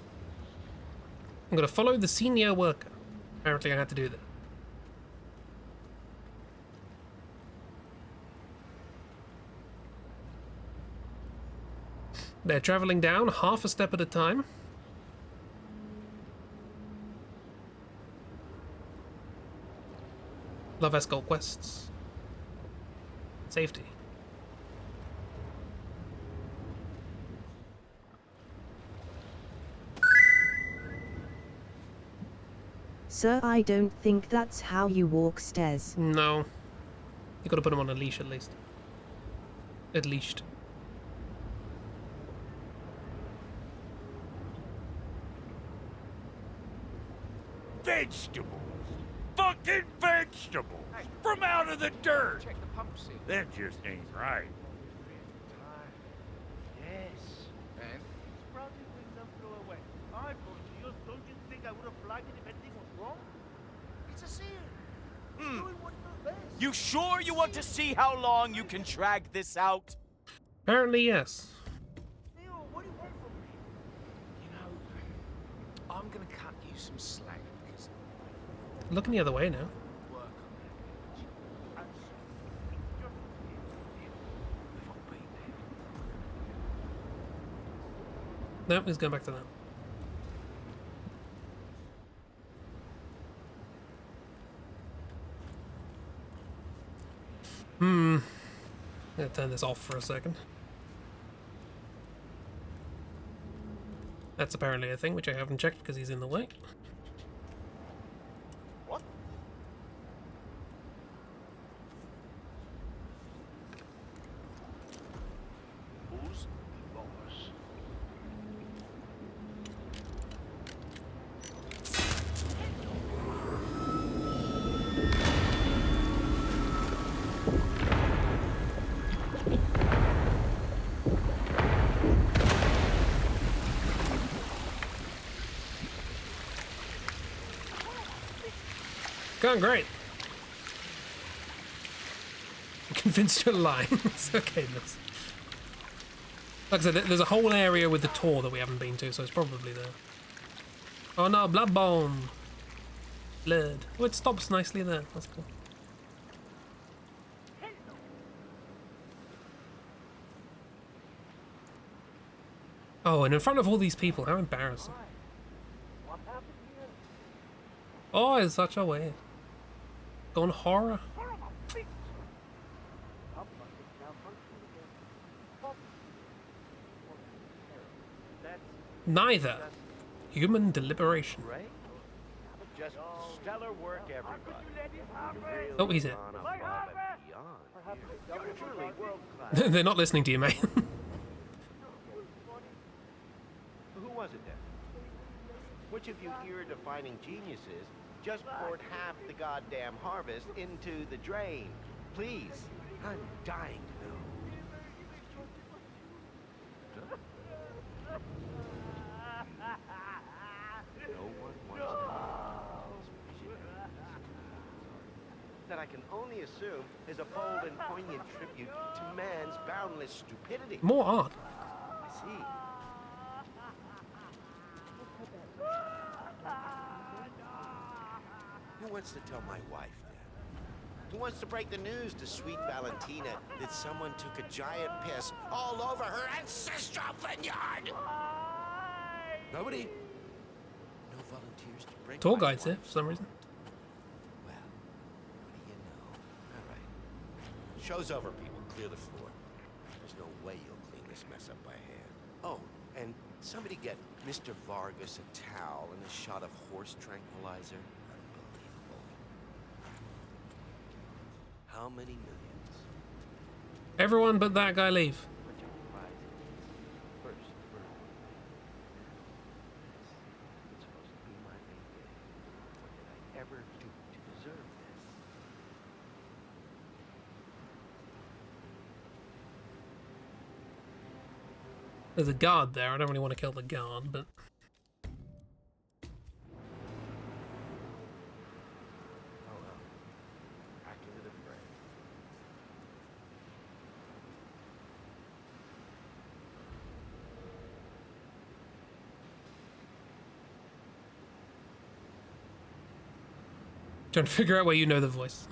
I'm gonna follow the senior worker. Apparently I had to do that. They're traveling down half a step at a time. Love escort quests. Safety. Sir, I don't think that's how you walk stairs. No. You gotta put him on a leash at least. At least. vegetables. Fucking vegetables. From out of the dirt. Check the pump seal. That just ain't right. Yes. And? Probably bring them throw away. I Dios, don't you think I would have flagged it if anything was wrong? It's a sin. Doing what you're best. You sure you want to see how long you can drag this out? Apparently, yes. Theo, what do you want from me? You know, I'm gonna cut you some slack because Looking the other way now. work on that. I'm We've all been there. Nope, he's going back to that. I'm gonna turn this off for a second. That's apparently a thing which I haven't checked because he's in the way. What? Who's the boss? Going great. Convinced you're lying. It's okay, miss. Like I said, there's a whole area with the tour that we haven't been to, so it's probably there. Oh no, Bloodbone! Blood. Oh, it stops nicely there. That's cool. Oh, and in front of all these people, how embarrassing. Oh, it's such a way. Gone horror. Neither. Human deliberation. Just stellar work, everybody. Oh, he's it. Gone above and beyond. You're truly world-class. They're not listening to you, mate. Who was it then? Which of you ear-defining geniuses just poured half the goddamn harvest into the drain? Please, I'm dying to know. No one wants to know this vision. That I can only assume is a bold and poignant tribute to man's boundless stupidity. More art. I see. Who wants to tell my wife that? Who wants to break the news to sweet Valentina that someone took a giant piss all over her ancestral vineyard? Nobody? No volunteers to break Tour my guide's here wife's for some reason. Well, what do you know? All right. Show's over, people. Clear the floor. There's no way you'll clean this mess up by hand. Oh, and somebody get Mr. Vargas a towel and a shot of horse tranquilizer. Unbelievable. How many millions? Everyone but that guy leave. First bird. It's supposed to be my main day. What did I ever do to deserve this? There's a guard there. I don't really want to kill the guard, but... Oh well. Back into the fray. Trying to figure out where you know the voice.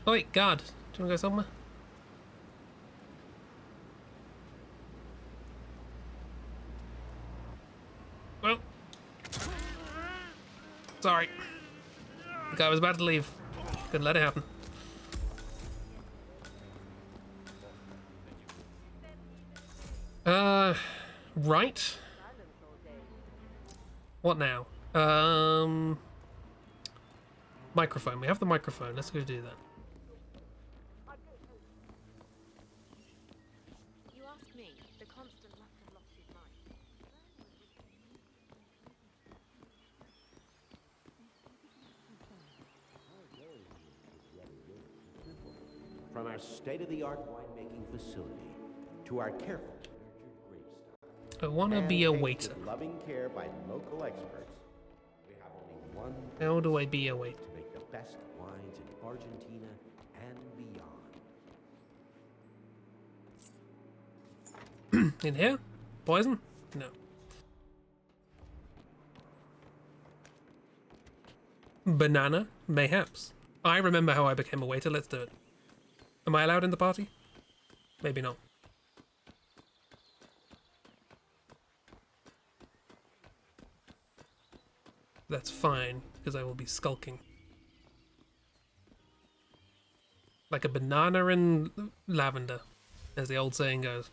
Oh wait, guard. Do you want to go somewhere? Well. Sorry. The guy was about to leave. Couldn't let it happen. Right. What now? Microphone. We have the microphone. Let's go do that. You ask me, the constant must have lost his mind. our state-of-the-art winemaking facility to our carefully nurtured grape stock. I wanna be a Handpicked waiter. with loving care by local experts. We have only one How do I be a waiter? to make the best wines in Argentina and beyond. In here? Poison? No. Banana? Mayhaps. I remember how I became a waiter. Let's do it. Am I allowed in the party? Maybe not. That's fine, because I will be skulking. Like a banana in lavender, as the old saying goes.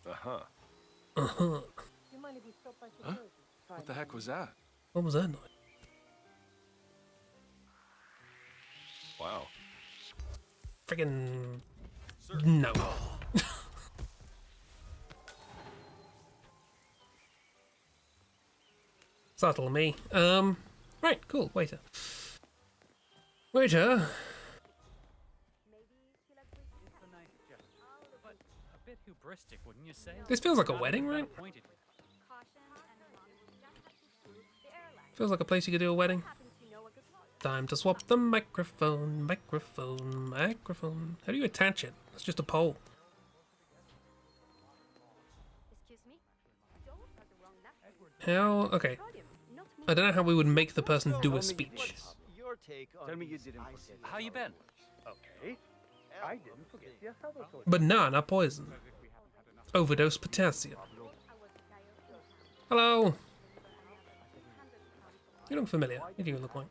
Uh-huh. Uh-huh. Huh? What the heck was that? What was that noise? Wow. Friggin' no. Subtle me. Right, cool. Waiter. Waiter. It's a nice gesture, but a bit hubristic, wouldn't you say? This feels like a Rather wedding, than right? appointed. Feels like a place you could do a wedding. Time to swap the microphone, microphone, microphone. How do you attach it? It's just a pole. How? Okay. I don't know how we would make the person do a speech. Your take on Tell me you didn't forget. How you been? Okay. I didn't forget your health. Banana poison. Overdose potassium. Hello. You look familiar. What do you look like?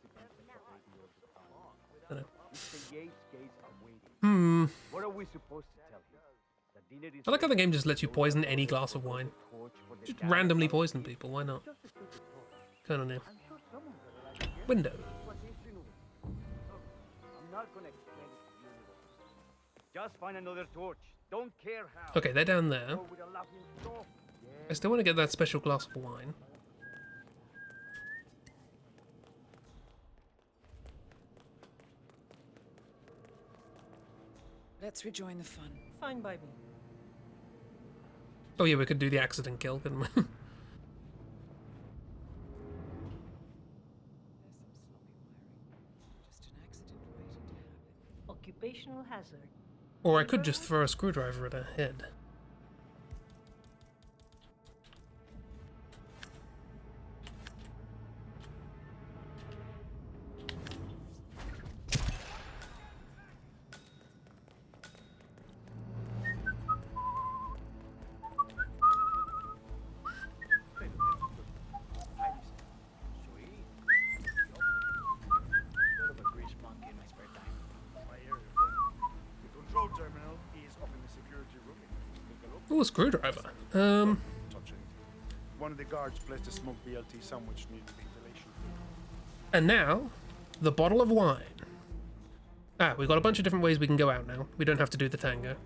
I don't know. Mr. Yates' gates are waiting. Hmm. What are we supposed to tell him? The dinner is I like how the game just lets you poison any glass of wine. Just randomly poison people. Why not? Kind of name. Window. I'm not gonna explain it to you. Just find another torch. Don't care how. Okay, they're down there. Go with a laughing stock. I still want to get that special glass of wine. Let's rejoin the fun. Fine by me. Oh yeah, we could do the accident kill, couldn't we? Just an accident waiting to happen. Occupational hazard. Or I could just throw a screwdriver at her head. Bit of a grease monkey in my spare time. My area. The control terminal is up in the security room. Take a look. Oh, a screwdriver. Touch it. One of the guards placed a smoked BLT sandwich near the ventilation. And now, the bottle of wine. Ah, we've got a bunch of different ways we can go out now. We don't have to do the tango.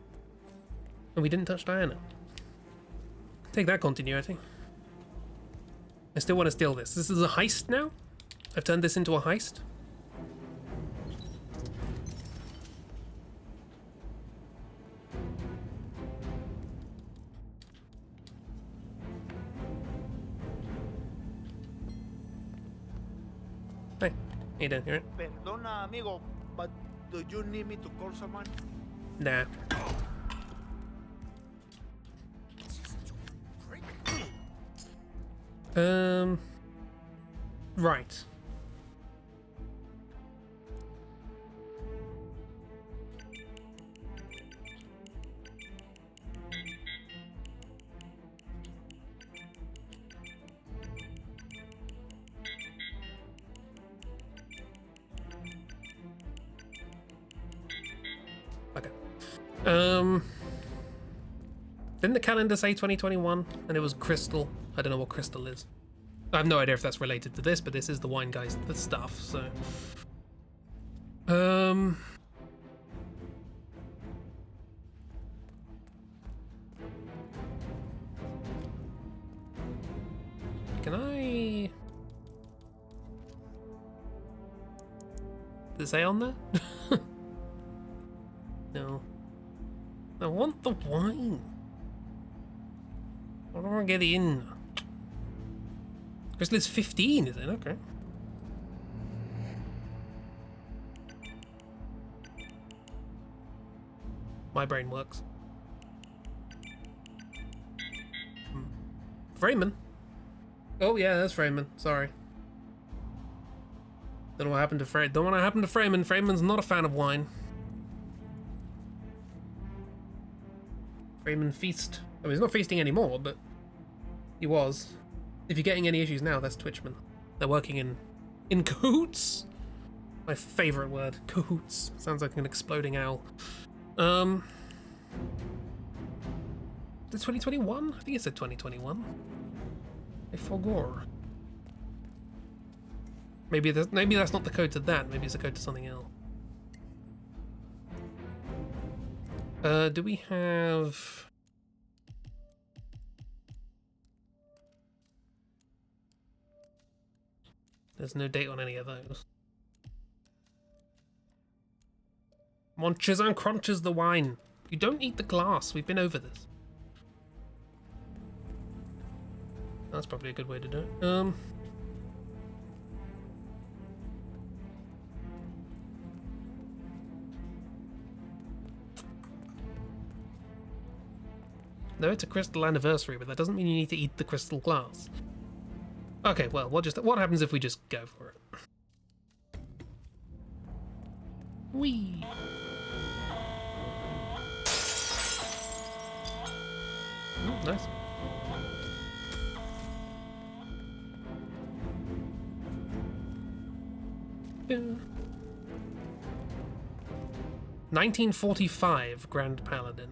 And we didn't touch Diana. Take that continuity. I still want to steal this. This is a heist now? I've turned this into a heist? Hey, how you doing? You alright? Perdona, amigo, but do you need me to call someone? Nah. Right. Okay. Didn't the calendar say 2021? And it was crystal. I don't know what crystal is. I have no idea if that's related to this, but this is the wine guy's the stuff, so. Can I? Does it say on there? No. I want the wine. I don't want to get in. Crystal is 15, is it? Okay. My brain works. Freeman. Oh yeah, that's Freeman. Sorry. Don't know what happened to Freeman. Don't know what happened to Freeman. Freeman's not a fan of wine. Freeman feast. I mean, he's not feasting anymore, but he was. If you're getting any issues now, that's Twitchman. They're working in cahoots. My favorite word, cahoots. Sounds like an exploding owl. Is it 2021? I think it said 2021. I forgot. Maybe that's not the code to that. Maybe it's a code to something else. Do we have? There's no date on any of those. Munches and crunches the wine. You don't eat the glass. We've been over this. That's probably a good way to do it. No, it's a crystal anniversary, but that doesn't mean you need to eat the crystal glass. Okay, well, what happens if we just go for it? Whee! Ooh, nice. Yeah. 1945 Grand Paladin.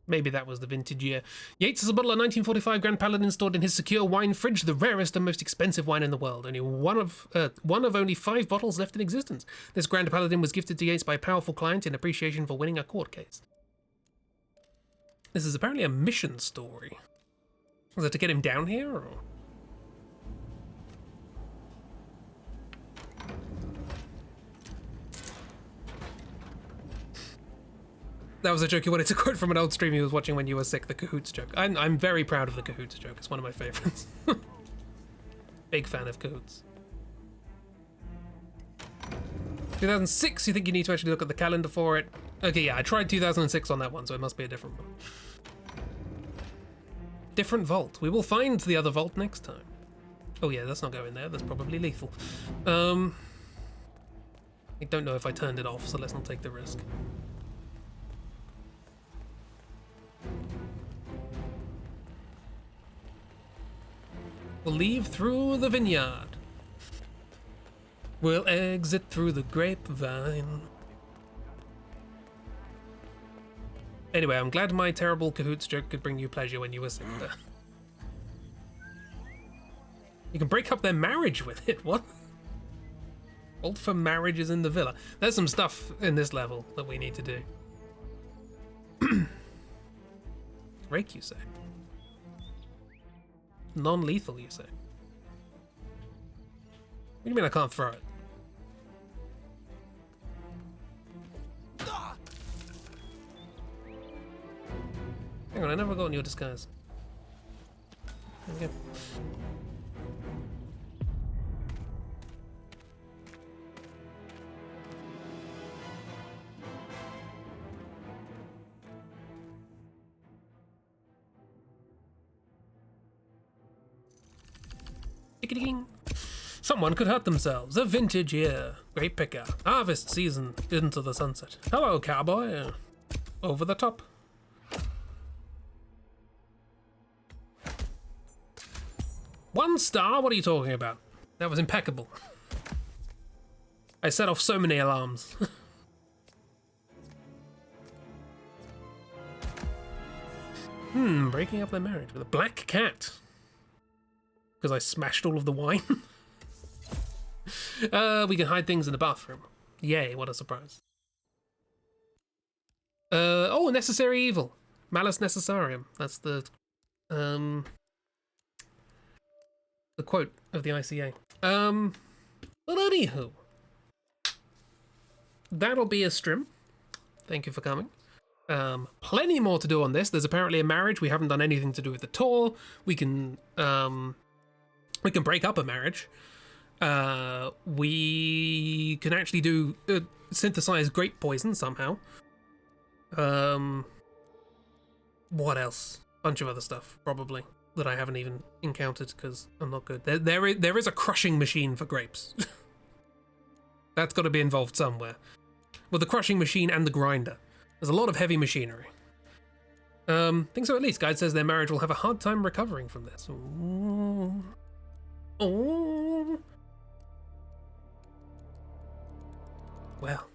Maybe that was the vintage year. Yates has a bottle of 1945 Grand Paladin stored in his secure wine fridge, the rarest and most expensive wine in the world. Only one of only 5 bottles left in existence. This Grand Paladin was gifted to Yates by a powerful client in appreciation for winning a court case. This is apparently a mission story. Was it to get him down here, or? That was a joke you wanted to quote from an old stream he was watching when you were sick, the Cahoots joke. I'm very proud of the Cahoots joke. It's one of my favorites. Big fan of Cahoots. 2006, you think you need to actually look at the calendar for it? Okay, yeah, I tried 2006 on that one, so it must be a different one. Different vault. We will find the other vault next time. Oh yeah, that's not going there. That's probably lethal. I don't know if I turned it off, so let's not take the risk. We'll leave through the vineyard. We'll exit through the grapevine. Anyway, I'm glad my terrible Cahoots joke could bring you pleasure when you were sick there. You can break up their marriage with it, what? Old for marriages in the villa. There's some stuff in this level that we need to do. Rake, you say? Non-lethal, you say? What do you mean I can't throw it? Hang on, I never got in your disguise. There we go. Someone could hurt themselves. A vintage year. Great picker. Harvest season into the sunset. Hello, cowboy. Over the top. One star? What are you talking about? That was impeccable. I set off so many alarms. Breaking up their marriage with a black cat. Because I smashed all of the wine. We can hide things in the bathroom. Yay, what a surprise. Oh, necessary evil. Malus necessarium. That's the quote of the ICA. But anywho, that'll be a stream. Thank you for coming. Plenty more to do on this. There's apparently a marriage we haven't done anything to do with at all. We can break up a marriage. We can actually do synthesize grape poison somehow. What else? Bunch of other stuff probably that I haven't even encountered because I'm not good. There is a crushing machine for grapes. That's got to be involved somewhere. Well, the crushing machine and the grinder. There's a lot of heavy machinery. Think so at least. Guide says their marriage will have a hard time recovering from this. Ooh. Oh. Well.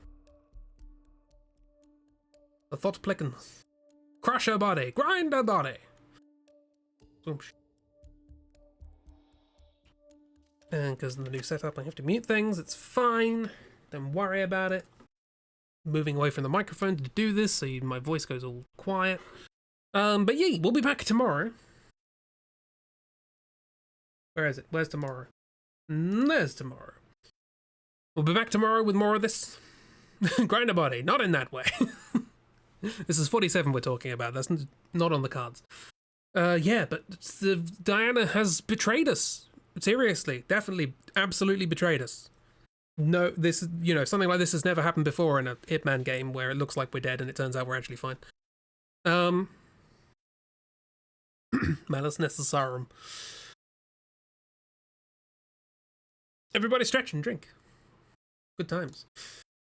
The thought plickens. Crush her body. Grind her body. And because of the new setup, I have to mute things. It's fine. Don't worry about it. Moving away from the microphone to do this, so my voice goes all quiet. But yeah, we'll be back tomorrow. Where is it? Where's tomorrow? There's tomorrow. We'll be back tomorrow with more of this. Grinder body, not in that way. This is 47 we're talking about. That's not on the cards. Yeah, but Diana has betrayed us. Seriously, definitely, absolutely betrayed us. No, this, something like this has never happened before in a Hitman game where it looks like we're dead and it turns out we're actually fine. Malus necessarum. Everybody stretch and drink. Good times.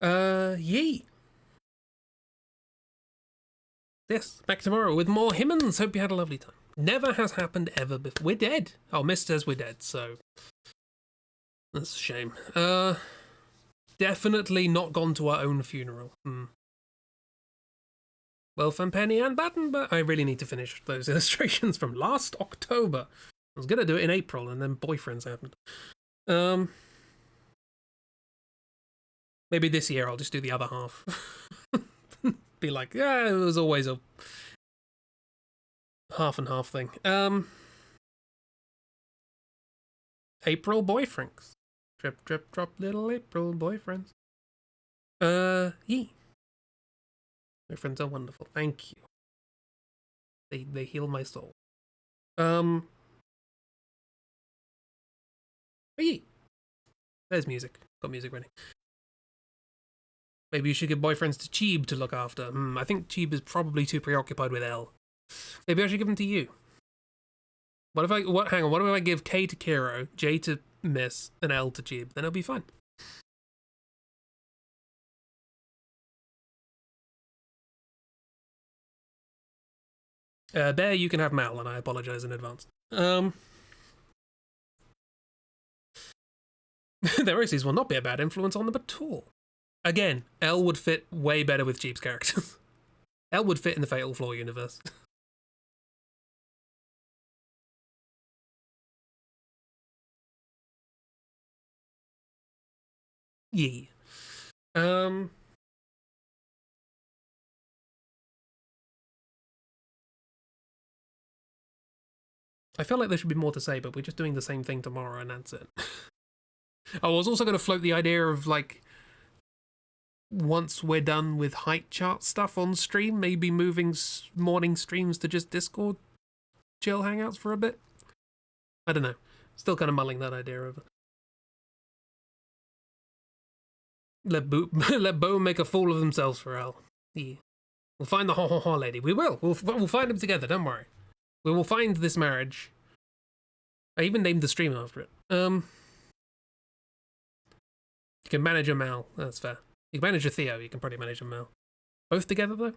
Yee. Yes, back tomorrow with more Himmans. Hope you had a lovely time. Never has happened ever before. We're dead. Oh, Mist says we're dead, so that's a shame. Definitely not gone to our own funeral. Well, from Penny and Batten, but I really need to finish those illustrations from last October. I was gonna do it in April, and then boyfriends happened. Maybe this year I'll just do the other half. Be like, yeah, it was always a half and half thing. April boyfriends. Drip, drip, drop, little April boyfriends. Yee. Boyfriends are wonderful. Thank you. They heal my soul. But yee. There's music. Got music ready. Maybe you should give boyfriends to Cheeb to look after. I think Cheeb is probably too preoccupied with L. Maybe I should give them to you. What if I give K to Kiro, J to Miss, and L to Cheeb? Then it'll be fine. Bear, you can have Mal, and I apologize in advance. Their OCs will not be a bad influence on them at all. Again, L would fit way better with Jeep's characters. L would fit in the Fatal Flaw universe. Yeah. I feel like there should be more to say, but we're just doing the same thing tomorrow, and that's it. I was also going to float the idea of, like, once we're done with height chart stuff on stream, maybe moving morning streams to just Discord chill hangouts for a bit. I don't know. Still kind of mulling that idea over. Let Bo make a fool of themselves for Al. Yeah. We'll find the ha lady. We will. We'll find them together. Don't worry. We will find this marriage. I even named the stream after it. You can manage a Mal. That's fair. You can manage a Theo. You can probably manage a Mal. Both together, though?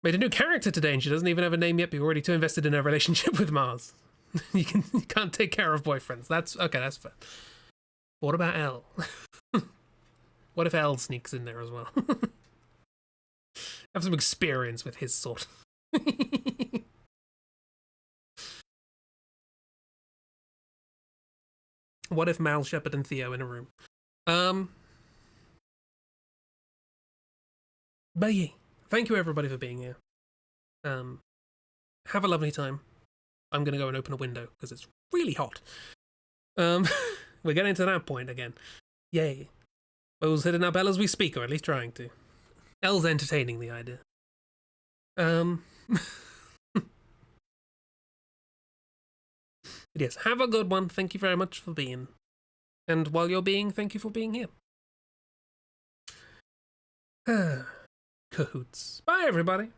Made a new character today, and she doesn't even have a name yet, but you're already too invested in her relationship with Mars. You can't take care of boyfriends. That's okay, that's fair. What about L? What if L sneaks in there as well? Have some experience with his sort. What if Mal, Shepard, and Theo in a room? But yeah, thank you everybody for being here. Have a lovely time. I'm gonna go and open a window because it's really hot. We're getting to that point again. Yay. Will's hitting our bell as we speak, or at least trying to. Elle's entertaining the idea. But yes, have a good one. Thank you very much for being. And while you're being, thank you for being here. Cahoots. Bye, everybody.